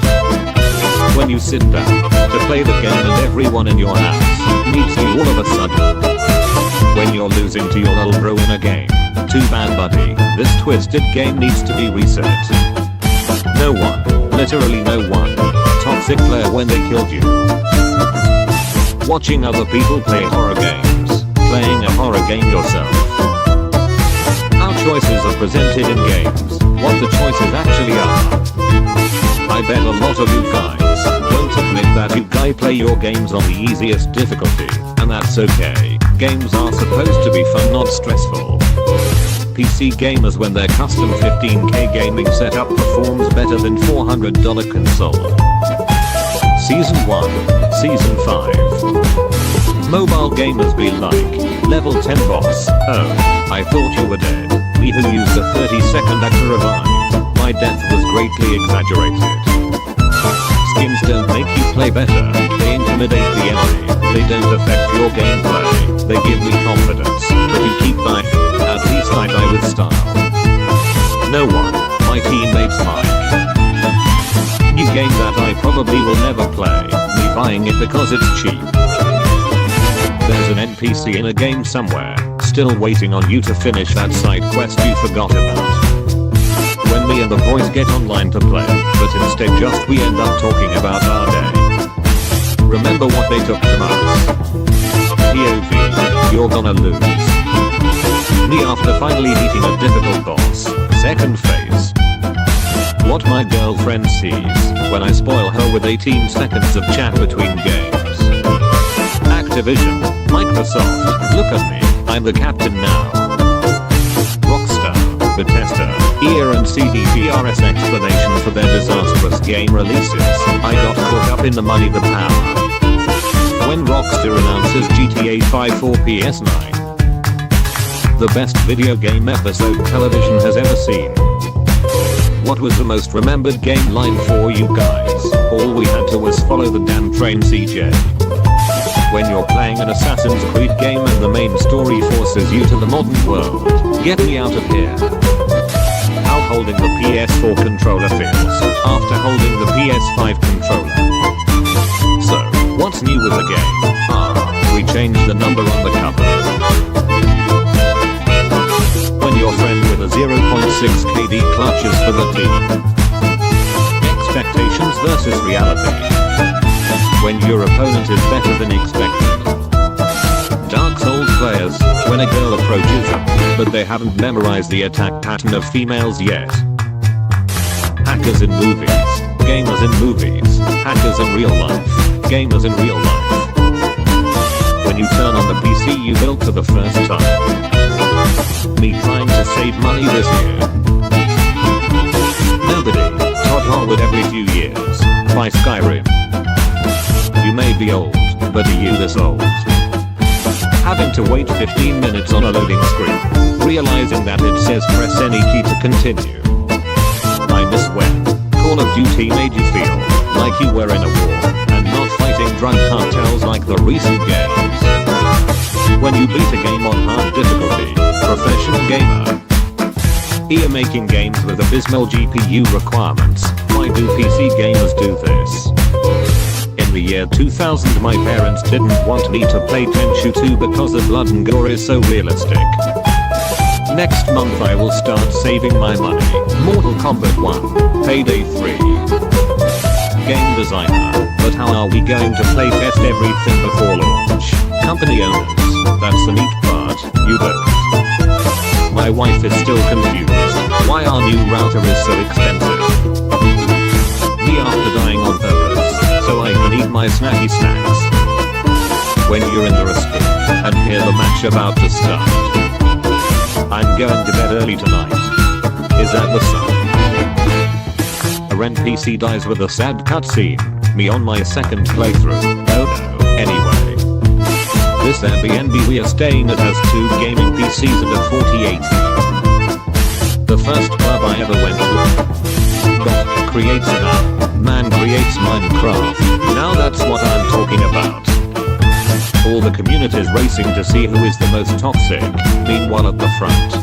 When you sit down to play the game and everyone in your house meets you all of a sudden. When you're losing to your little bro in a game. Too bad, buddy, this twisted game needs to be reset. No one, literally no one, toxic player when they killed you. Watching other people play horror games, playing a horror game yourself. How choices are presented in games, what the choices actually are. I bet a lot of you guys don't admit that you guys play your games on the easiest difficulty, and that's okay. Games are supposed to be fun, not stressful. PC gamers, when their custom 15K gaming setup performs better than $400 console. Season 1, Season 5. Mobile gamers be like, Level 10 boss. Oh, I thought you were dead. Me who used a 30-second act to revive. My death was greatly exaggerated. Skins don't make you play better. They intimidate the enemy. They don't affect your gameplay. They give me confidence. But you keep dying. At least I die with style. No one. My teammates like. New game that I probably will never play. Me buying it because it's cheap. There's an NPC in a game somewhere, still waiting on you to finish that side quest you forgot about. When me and the boys get online to play, but instead just we end up talking about our day. Remember what they took from us. POV, you're gonna lose. Me after finally beating a difficult boss, second phase. What my girlfriend sees, when I spoil her with 18 seconds of chat between games. Activision, Microsoft, look at me, I'm the captain now. Rockstar, Bethesda, EA and CDPR's explanation for their disastrous game releases. I got caught up in the money, the power. When Rockstar announces GTA 5 for PS9. The best video game episode television has ever seen. What was the most remembered game line for you guys? All we had to was follow the damn train, CJ. When you're playing an Assassin's Creed game and the main story forces you to the modern world. Get me out of here. How holding the PS4 controller feels after holding the PS5 controller. So, what's new with the game? We changed the number on the cover. When your friend with a 0.6 KD clutches for the team. Expectations versus reality. When your opponent is better than expected. Dark Souls players, when a girl approaches them, but they haven't memorized the attack pattern of females yet. Hackers in movies, gamers in movies, hackers in real life, gamers in real life. When you turn on the PC you built for the first time. Me trying to save money this year. Nobody, Todd Howard every few years, by Skyrim. You may be old, but are you this old? Having to wait 15 minutes on a loading screen, realizing that it says press any key to continue. I miss when Call of Duty made you feel like you were in a war, and not fighting drug cartels like the recent games. When you beat a game on hard difficulty, professional gamer. EA making games with abysmal GPU requirements, why do PC gamers do this? In the year 2000 my parents didn't want me to play Tenchu 2 because the blood and gore is so realistic. Next month I will start saving my money. Mortal Kombat 1, Payday 3. Game designer, but how are we going to play test everything before launch? Company owners, that's the neat part, you don't. My wife is still confused, why our new router is so expensive. Me after dying on purpose, so I can eat my snacky snacks. When you're in the restaurant and hear the match about to start. I'm going to bed early tonight. Is that the sun? A rent PC dies with a sad cutscene. Me on my second playthrough. Oh no. Anyway. This Airbnb we are staying at has 2 gaming PCs and a 4080. The first club I ever went to. God creates an app. Man creates Minecraft. Now that's what I'm talking about. All the communities racing to see who is the most toxic. Meanwhile at the front.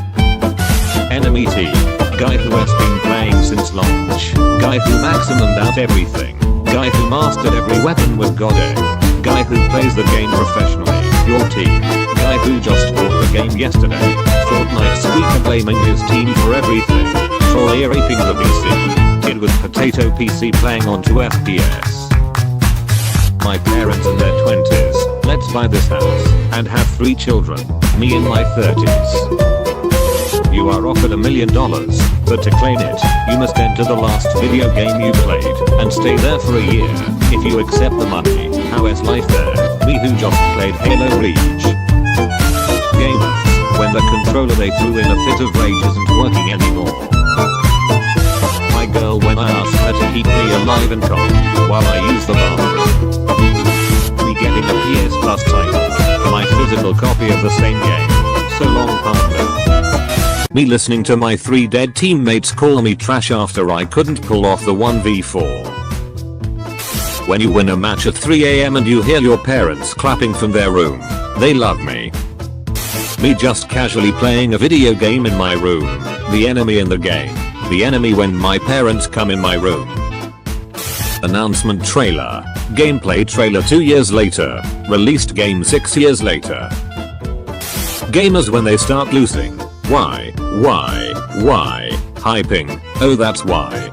Enemy team. Guy who has been playing since launch. Guy who maximumed out everything. Guy who mastered every weapon with Goding. Guy who plays the game professionally. Your team. Guy who just bought the game yesterday. Fortnite squeaker blaming his team for everything. Troy raping the PC. Kid with potato PC playing on 2 FPS. My parents in their 20s. Let's buy this house and have 3 children. Me in my 30s. You are offered $1 million, but to claim it, you must enter the last video game you played and stay there for a year. If you accept the money, how is life there? Me who just played Halo Reach. Gamers, when the controller they threw in a fit of rage isn't working anymore. My girl when I asked her to keep me alive and calm while I use the bathroom. Me getting a PS Plus title. my physical copy of the same game. So long, partner. Me listening to my 3 dead teammates call me trash after I couldn't pull off the 1v4. When you win a match at 3 AM and you hear your parents clapping from their room, they love me. Me just casually playing a video game in my room, the enemy in the game, the enemy when my parents come in my room. Announcement trailer, gameplay trailer 2 years later, released game 6 years later. Gamers when they start losing, why, hyping, oh that's why.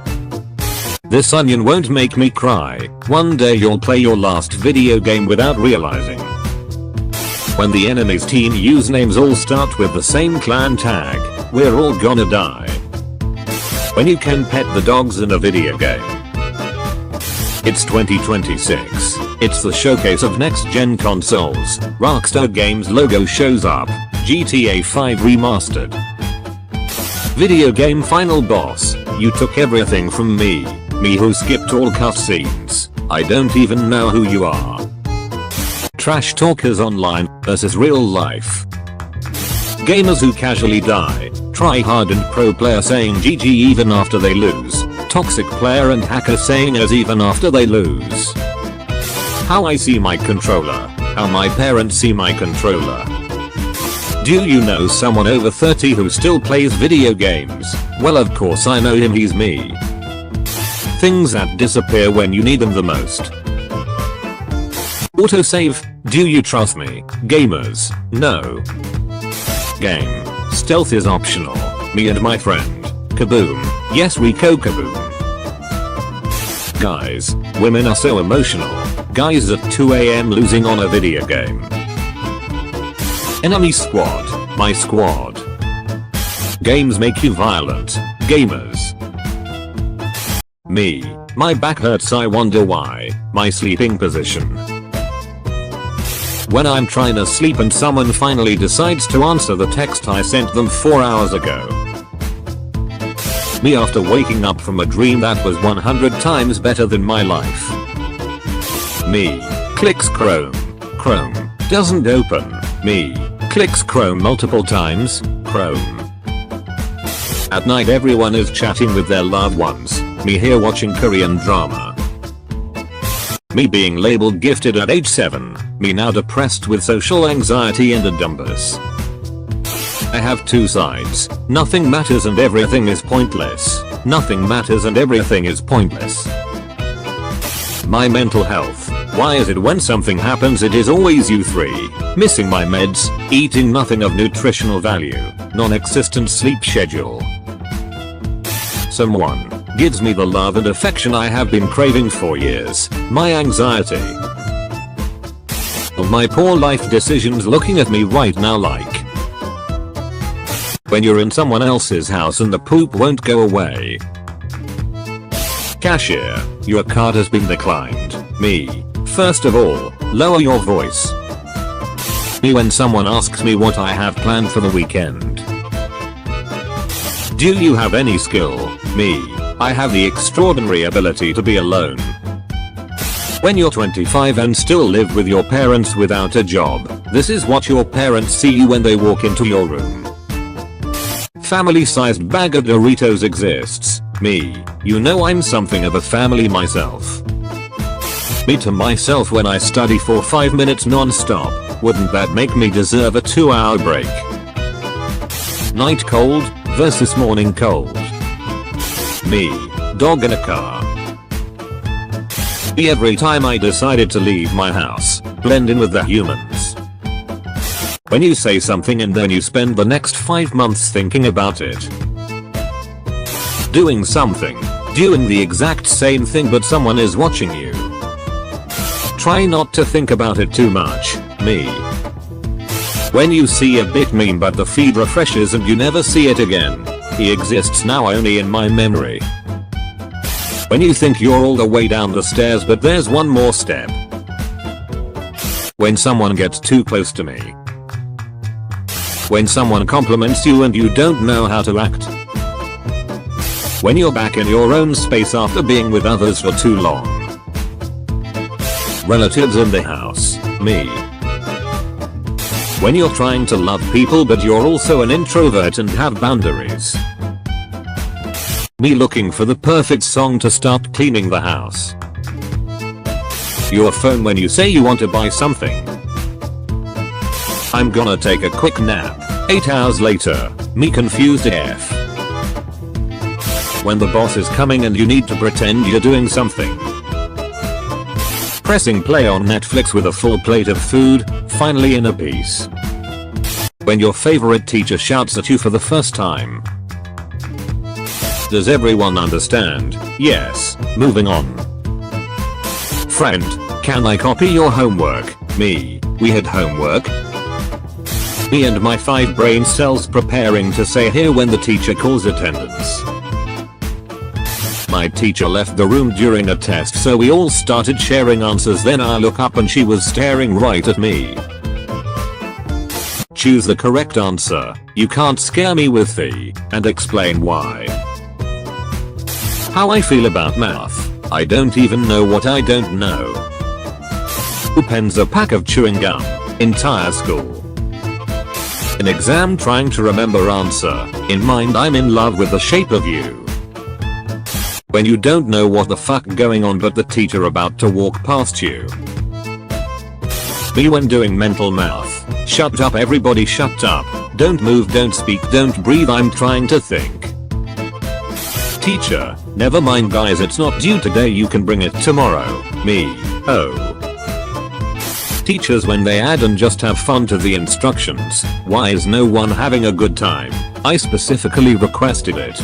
This onion won't make me cry, one day you'll play your last video game without realizing. When the enemy's team usernames all start with the same clan tag, we're all gonna die. When you can pet the dogs in a video game. It's 2026, it's the showcase of next-gen consoles, Rockstar Games logo shows up, GTA 5 remastered. Video game final boss, you took everything from me who skipped all cutscenes, I don't even know who you are. Trash talkers online versus real life. Gamers who casually die, try hard and pro player saying GG even after they lose, toxic player and hacker saying as even after they lose. How I see my controller, how my parents see my controller. Do you know someone over 30 who still plays video games? Well of course I know him, he's me. Things that disappear when you need them the most. Autosave, do you trust me, gamers? No. Game, stealth is optional, me and my friend, Kaboom, yes Rico Kaboom. Guys, women are so emotional, guys at 2 AM losing on a video game. Enemy squad, my squad. Games make you violent, gamers. Me, my back hurts I wonder why, my sleeping position. When I'm trying to sleep and someone finally decides to answer the text I sent them 4 hours ago. Me after waking up from a dream that was 100 times better than my life. Me, clicks Chrome, Chrome, doesn't open, me, clicks Chrome multiple times, Chrome. At night everyone is chatting with their loved ones, me here watching Korean drama. Me being labeled gifted at age 7, me now depressed with social anxiety and a dumbus. I have 2 sides, nothing matters and everything is pointless, nothing matters and everything is pointless. My mental health, why is it when something happens it is always you 3, missing my meds, eating nothing of nutritional value, non-existent sleep schedule. Someone gives me the love and affection I have been craving for years, my anxiety. Of my poor life decisions looking at me right now like. When you're in someone else's house and the poop won't go away. Cashier, your card has been declined, me. First of all, lower your voice. Me when someone asks me what I have planned for the weekend. Do you have any skill? Me. I have the extraordinary ability to be alone. When you're 25 and still live with your parents without a job, this is what your parents see you when they walk into your room. Family-sized bag of Doritos exists. Me. You know I'm something of a family myself. Me to myself when I study for 5 minutes non-stop, wouldn't that make me deserve a 2-hour break? Night cold versus morning cold. Me, dog in a car. Me every time I decided to leave my house, blend in with the humans. When you say something and then you spend the next 5 months thinking about it. Doing something, doing the exact same thing but someone is watching you. Try not to think about it too much, me. When you see a bit meme but the feed refreshes and you never see it again. He exists now only in my memory. When you think you're all the way down the stairs but there's one more step. When someone gets too close to me. When someone compliments you and you don't know how to act. When you're back in your own space after being with others for too long. Relatives in the house, me. When you're trying to love people but you're also an introvert and have boundaries. Me looking for the perfect song to start cleaning the house. Your phone when you say you want to buy something. I'm gonna take a quick nap. 8 hours later, me confused AF. When the boss is coming and you need to pretend you're doing something. Pressing play on Netflix with a full plate of food, finally in a piece. When your favorite teacher shouts at you for the first time. Does everyone understand? Yes, moving on. Friend, can I copy your homework? Me, we had homework? Me and my 5 brain cells preparing to say here when the teacher calls attendance. My teacher left the room during a test so we all started sharing answers, then I look up and she was staring right at me. Choose the correct answer, you can't scare me with the, and explain why. How I feel about math, I don't even know what I don't know. Who pens a pack of chewing gum? Entire school. An exam trying to remember answer, in mind I'm in love with the shape of you. When you don't know what the fuck going on but the teacher about to walk past you. Me when doing mental math, shut up everybody shut up, don't move don't speak don't breathe I'm trying to think. Teacher, never mind guys it's not due today you can bring it tomorrow, me, oh. Teachers when they add and just have fun to the instructions, why is no one having a good time? I specifically requested it.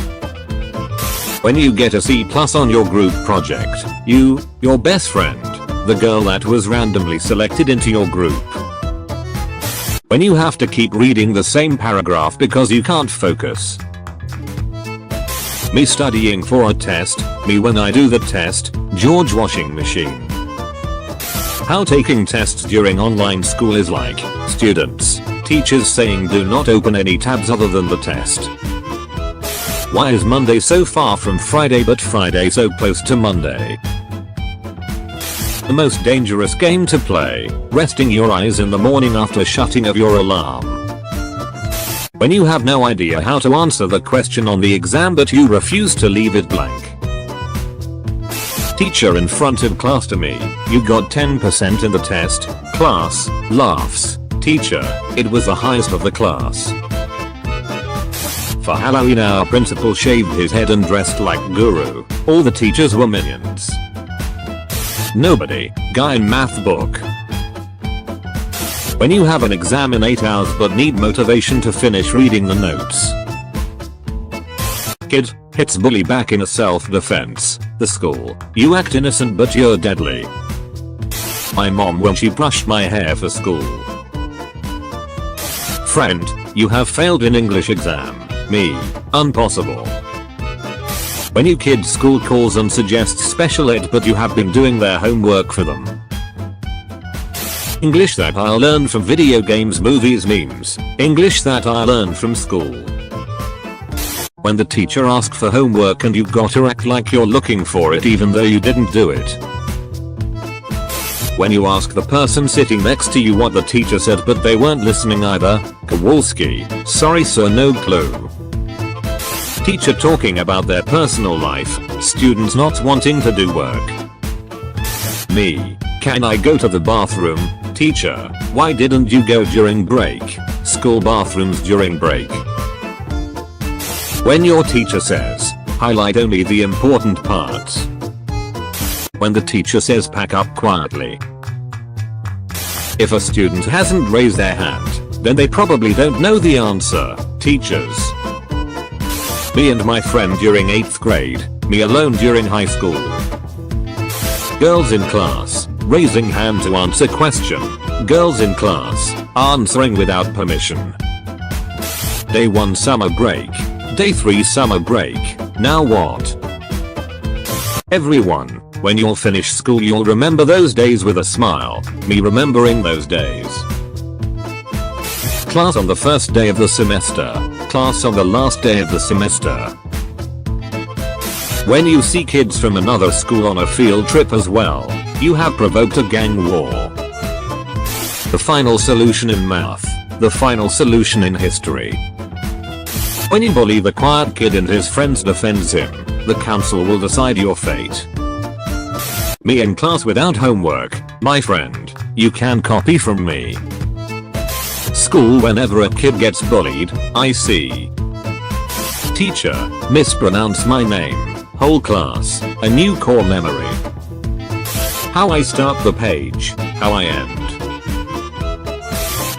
When you get a C+ on your group project, your best friend, the girl that was randomly selected into your group. When you have to keep reading the same paragraph because you can't focus. Me studying for a test, me when I do the test, George washing machine. How taking tests during online school is like, students, teachers saying do not open any tabs other than the test. Why is Monday so far from Friday but Friday so close to Monday? The most dangerous game to play, resting your eyes in the morning after shutting of your alarm. When you have no idea how to answer the question on the exam but you refuse to leave it blank. Teacher in front of class to me, you got 10% in the test, class, laughs, teacher, it was the highest of the class. For Halloween our principal shaved his head and dressed like Guru, all the teachers were minions. Nobody, guy in math book. When you have an exam in 8 hours but need motivation to finish reading the notes. Kid, hits bully back in a self-defense, the school, you act innocent but you're deadly. My mom when she brushed my hair for school. Friend, you have failed in English exam, me, impossible. When you kid school calls and suggests special ed but you have been doing their homework for them. English that I learned from video games movies memes, English that I learned from school. When the teacher asks for homework and you gotta act like you're looking for it even though you didn't do it. When you ask the person sitting next to you what the teacher said but they weren't listening either, Kowalski, sorry sir no clue. Teacher talking about their personal life, students not wanting to do work. Me, can I go to the bathroom? Teacher, why didn't you go during break? School bathrooms during break. When your teacher says, highlight only the important parts. When the teacher says pack up quietly. If a student hasn't raised their hand, then they probably don't know the answer, teachers. Me and my friend during 8th grade, me alone during high school. Girls in class, raising hand to answer question, girls in class, answering without permission. Day 1 summer break, day 3 summer break, now what? Everyone, when you'll finish school you'll remember those days with a smile, me remembering those days. Class on the first day of the semester, class on the last day of the semester. When you see kids from another school on a field trip as well, you have provoked a gang war. The final solution in math, the final solution in history. When you bully the quiet kid and his friends defends him, the council will decide your fate. Me in class without homework, my friend, you can copy from me. School whenever a kid gets bullied, I see. Teacher, mispronounce my name, whole class, a new core memory. How I start the page, how I end.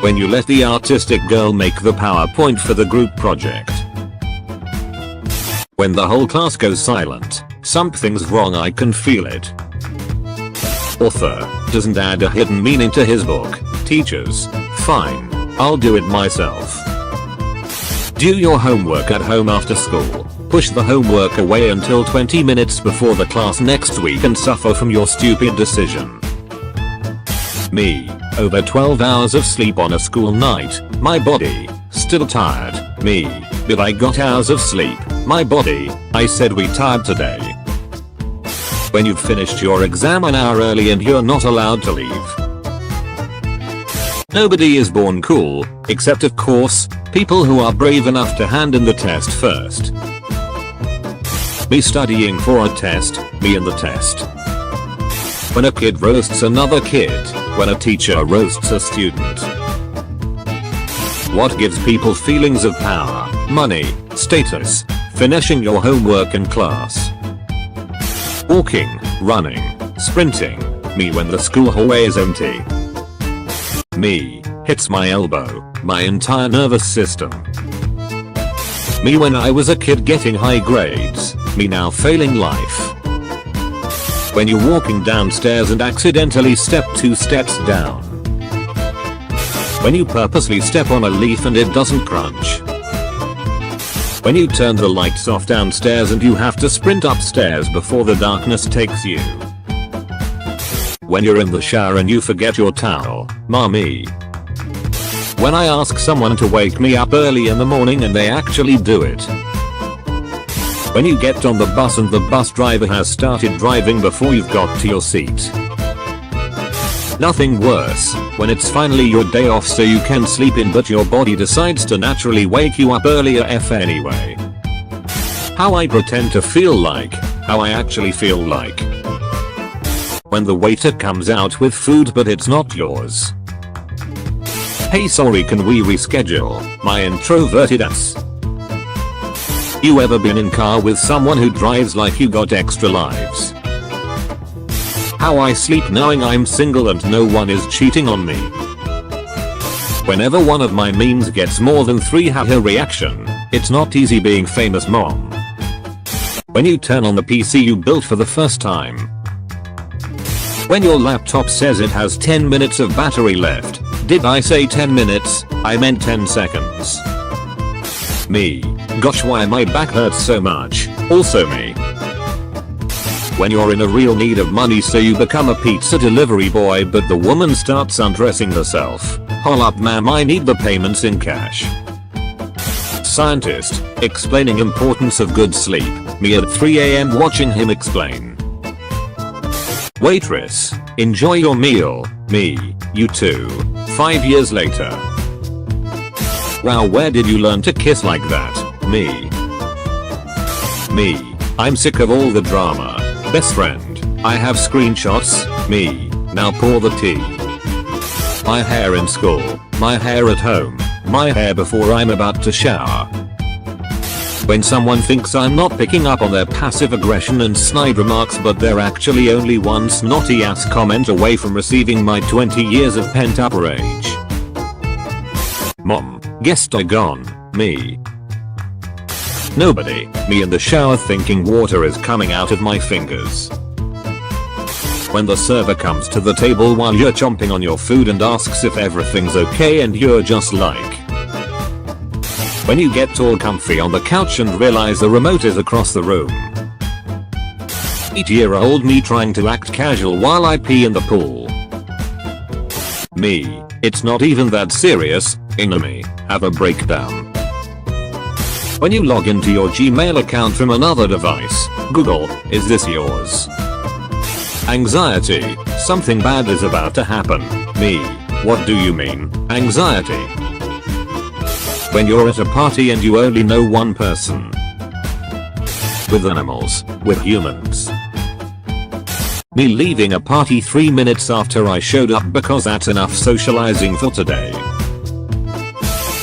When you let the artistic girl make the PowerPoint for the group project. When the whole class goes silent, something's wrong, I can feel it. Author doesn't add a hidden meaning to his book. Teachers, fine, I'll do it myself. Do your homework at home after school. Push the homework away until 20 minutes before the class next week and suffer from your stupid decision. Me, over 12 hours of sleep on a school night, my body, still tired. Me, but I got hours of sleep, my body, I said we tired today. When you've finished your exam an hour early and you're not allowed to leave. Nobody is born cool, except of course, people who are brave enough to hand in the test first. Me studying for a test, me in the test. When a kid roasts another kid, when a teacher roasts a student. What gives people feelings of power, money, status? Finishing your homework in class. Walking, running, sprinting, me when the school hallway is empty. Me, hits my elbow, my entire nervous system. Me when I was a kid getting high grades, me now failing life. When you're walking downstairs and accidentally step 2 steps down. When you purposely step on a leaf and it doesn't crunch. When you turn the lights off downstairs and you have to sprint upstairs before the darkness takes you. When you're in the shower and you forget your towel, mommy. When I ask someone to wake me up early in the morning and they actually do it. When you get on the bus and the bus driver has started driving before you've got to your seat. Nothing worse, when it's finally your day off so you can sleep in but your body decides to naturally wake you up earlier anyway. How I pretend to feel like, how I actually feel like. When the waiter comes out with food but it's not yours. Hey sorry, can we reschedule, my introverted ass. You ever been in car with someone who drives like you got extra lives? How I sleep knowing I'm single and no one is cheating on me. Whenever one of my memes gets more than 3 haha reaction, it's not easy being famous mom. When you turn on the PC you built for the first time. When your laptop says it has 10 minutes of battery left. Did I say 10 minutes? I meant 10 seconds. Me. Gosh, why my back hurts so much. Also me. When you're in a real need of money so you become a pizza delivery boy but the woman starts undressing herself. Hold up ma'am, I need the payments in cash. Scientist, explaining importance of good sleep. Me at 3 AM watching him explain. Waitress, enjoy your meal. Me, you too. 5 years later. Wow, where did you learn to kiss like that? Me. Me, I'm sick of all the drama. Best friend, I have screenshots. Me, now pour the tea. My hair in school, my hair at home, my hair before I'm about to shower. When someone thinks I'm not picking up on their passive aggression and snide remarks but they're actually only one snotty ass comment away from receiving my 20 years of pent up rage. Mom, guest I gone, me. Nobody, me in the shower thinking water is coming out of my fingers. When the server comes to the table while you're chomping on your food and asks if everything's okay and you're just like. When you get all comfy on the couch and realize the remote is across the room. 8-year-old me trying to act casual while I pee in the pool. Me, it's not even that serious, enemy, have a breakdown. When you log into your Gmail account from another device, Google, is this yours? Anxiety, something bad is about to happen. Me, what do you mean, anxiety? When you're at a party and you only know one person. With animals, with humans. Me leaving a party 3 minutes after I showed up because that's enough socializing for today.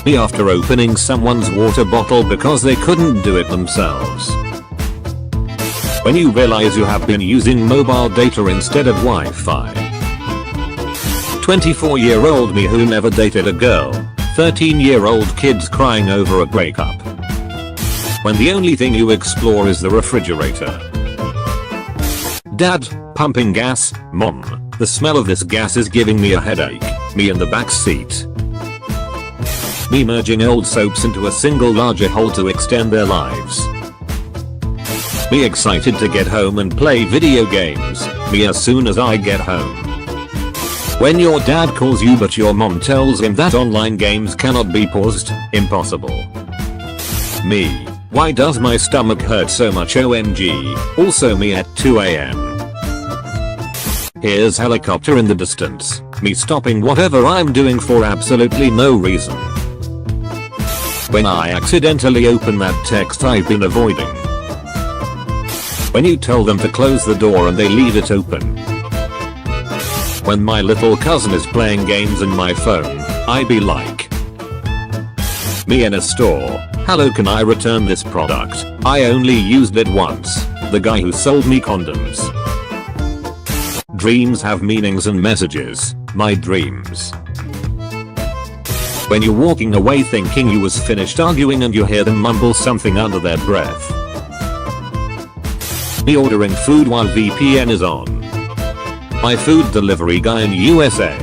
Me after opening someone's water bottle because they couldn't do it themselves. When you realize you have been using mobile data instead of Wi-Fi. 24-year-old me who never dated a girl. 13-year-old kids crying over a breakup. When the only thing you explore is the refrigerator. Dad, pumping gas. Mom, the smell of this gas is giving me a headache. Me in the back seat. Me merging old soaps into a single larger hole to extend their lives. Me excited to get home and play video games. Me as soon as I get home. When your dad calls you but your mom tells him that online games cannot be paused. Impossible. Me. Why does my stomach hurt so much OMG? Also me at 2 AM. Here's helicopter in the distance. Me stopping whatever I'm doing for absolutely no reason. When I accidentally open that text I've been avoiding. When you tell them to close the door and they leave it open. When my little cousin is playing games in my phone, I be like. Me in a store. Hello, can I return this product? I only used it once. The guy who sold me condoms. Dreams have meanings and messages. My dreams. When you're walking away thinking you was finished arguing and you hear them mumble something under their breath. Me ordering food while VPN is on. My food delivery guy in USA.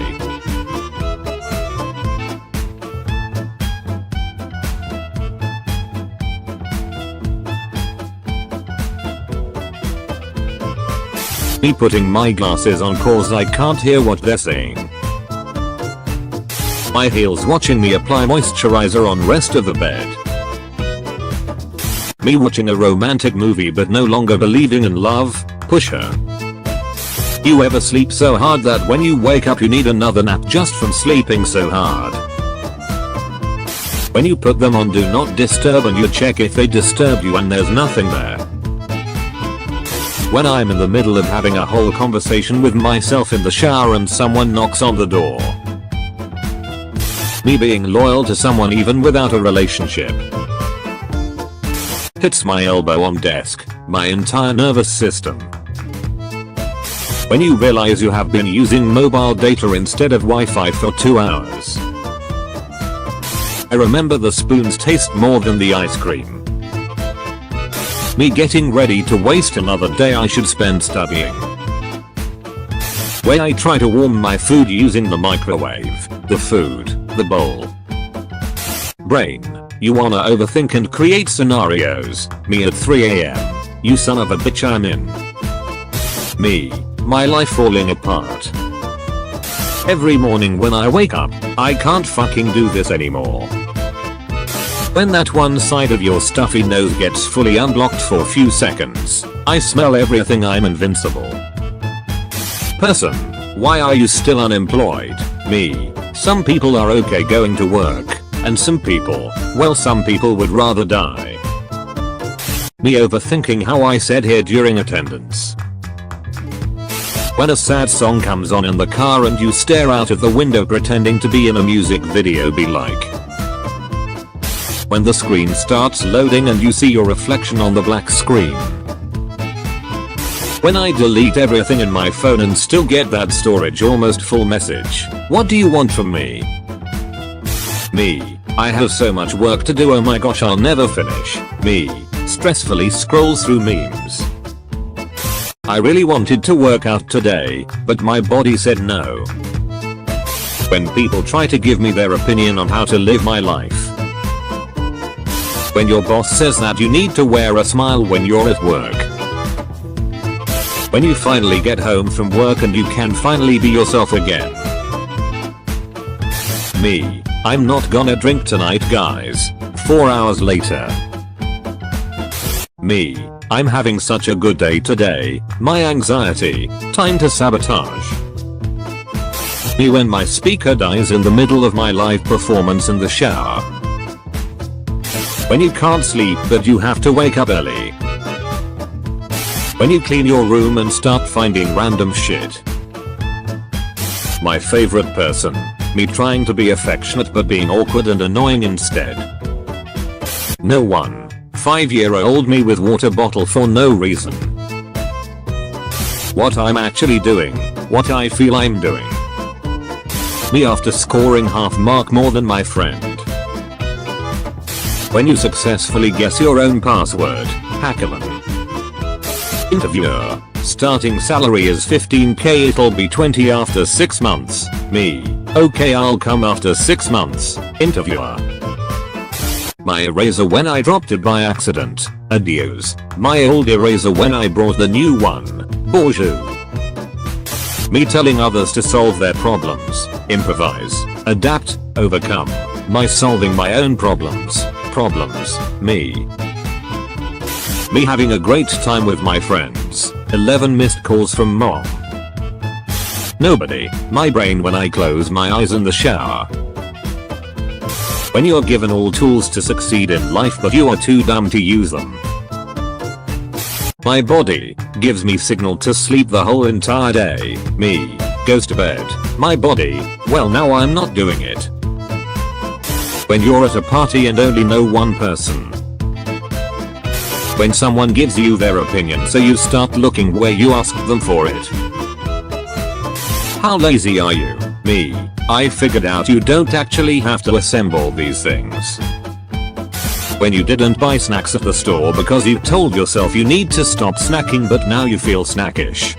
Me putting my glasses on cause I can't hear what they're saying. My heels watching me apply moisturizer on rest of the bed. Me watching a romantic movie but no longer believing in love. Pusher. You ever sleep so hard that when you wake up you need another nap just from sleeping so hard? When you put them on do not disturb and you check if they disturb you and there's nothing there. When I'm in the middle of having a whole conversation with myself in the shower and someone knocks on the door. Me being loyal to someone even without a relationship. Hits my elbow on desk, my entire nervous system. When you realize you have been using mobile data instead of Wi-Fi for 2 hours. I remember the spoons taste more than the ice cream. Me getting ready to waste another day I should spend studying. When I try to warm my food using the microwave, the food, the bowl. Brain, you wanna overthink and create scenarios. Me at 3 AM. You son of a bitch, I'm in. Me. My life falling apart. Every morning when I wake up, I can't fucking do this anymore. When that one side of your stuffy nose gets fully unblocked for a few seconds, I smell everything, I'm invincible. Person, why are you still unemployed? Me, some people are okay going to work, and some people, well some people would rather die. Me overthinking how I said here during attendance. When a sad song comes on in the car and you stare out of the window pretending to be in a music video, be like. When the screen starts loading and you see your reflection on the black screen. When I delete everything in my phone and still get that storage almost full message. What do you want from me? Me. I have so much work to do, oh my gosh I'll never finish. Me. Stressfully scroll through memes. I really wanted to work out today, but my body said no. When people try to give me their opinion on how to live my life. When your boss says that you need to wear a smile when you're at work. When you finally get home from work and you can finally be yourself again. Me. I'm not gonna drink tonight guys. 4 hours later. Me. I'm having such a good day today. My anxiety. Time to sabotage. Me when my speaker dies in the middle of my live performance in the shower. When you can't sleep but you have to wake up early. When you clean your room and start finding random shit. My favorite person. Me trying to be affectionate but being awkward and annoying instead. No one. 5-year-old me with water bottle for no reason. What I'm actually doing. What I feel I'm doing. Me after scoring half mark more than my friend. When you successfully guess your own password. Hackerman. Interviewer. Starting salary is 15k, it'll be 20 after 6 months. Me. Okay, I'll come after 6 months. Interviewer. My eraser when I dropped it by accident. Adios. My old eraser when I brought the new one. Bonjour. Me telling others to solve their problems. Improvise. Adapt. Overcome. My solving my own problems. Problems. Me. Me having a great time with my friends. 11 missed calls from mom. Nobody. My brain when I close my eyes in the shower. When you're given all tools to succeed in life but you are too dumb to use them. My body gives me signal to sleep the whole entire day. Me goes to bed. My body, well now I'm not doing it. When you're at a party and only know one person. When someone gives you their opinion so you start looking where you asked them for it. How lazy are you? Me. I figured out you don't actually have to assemble these things. When you didn't buy snacks at the store because you told yourself you need to stop snacking but now you feel snackish.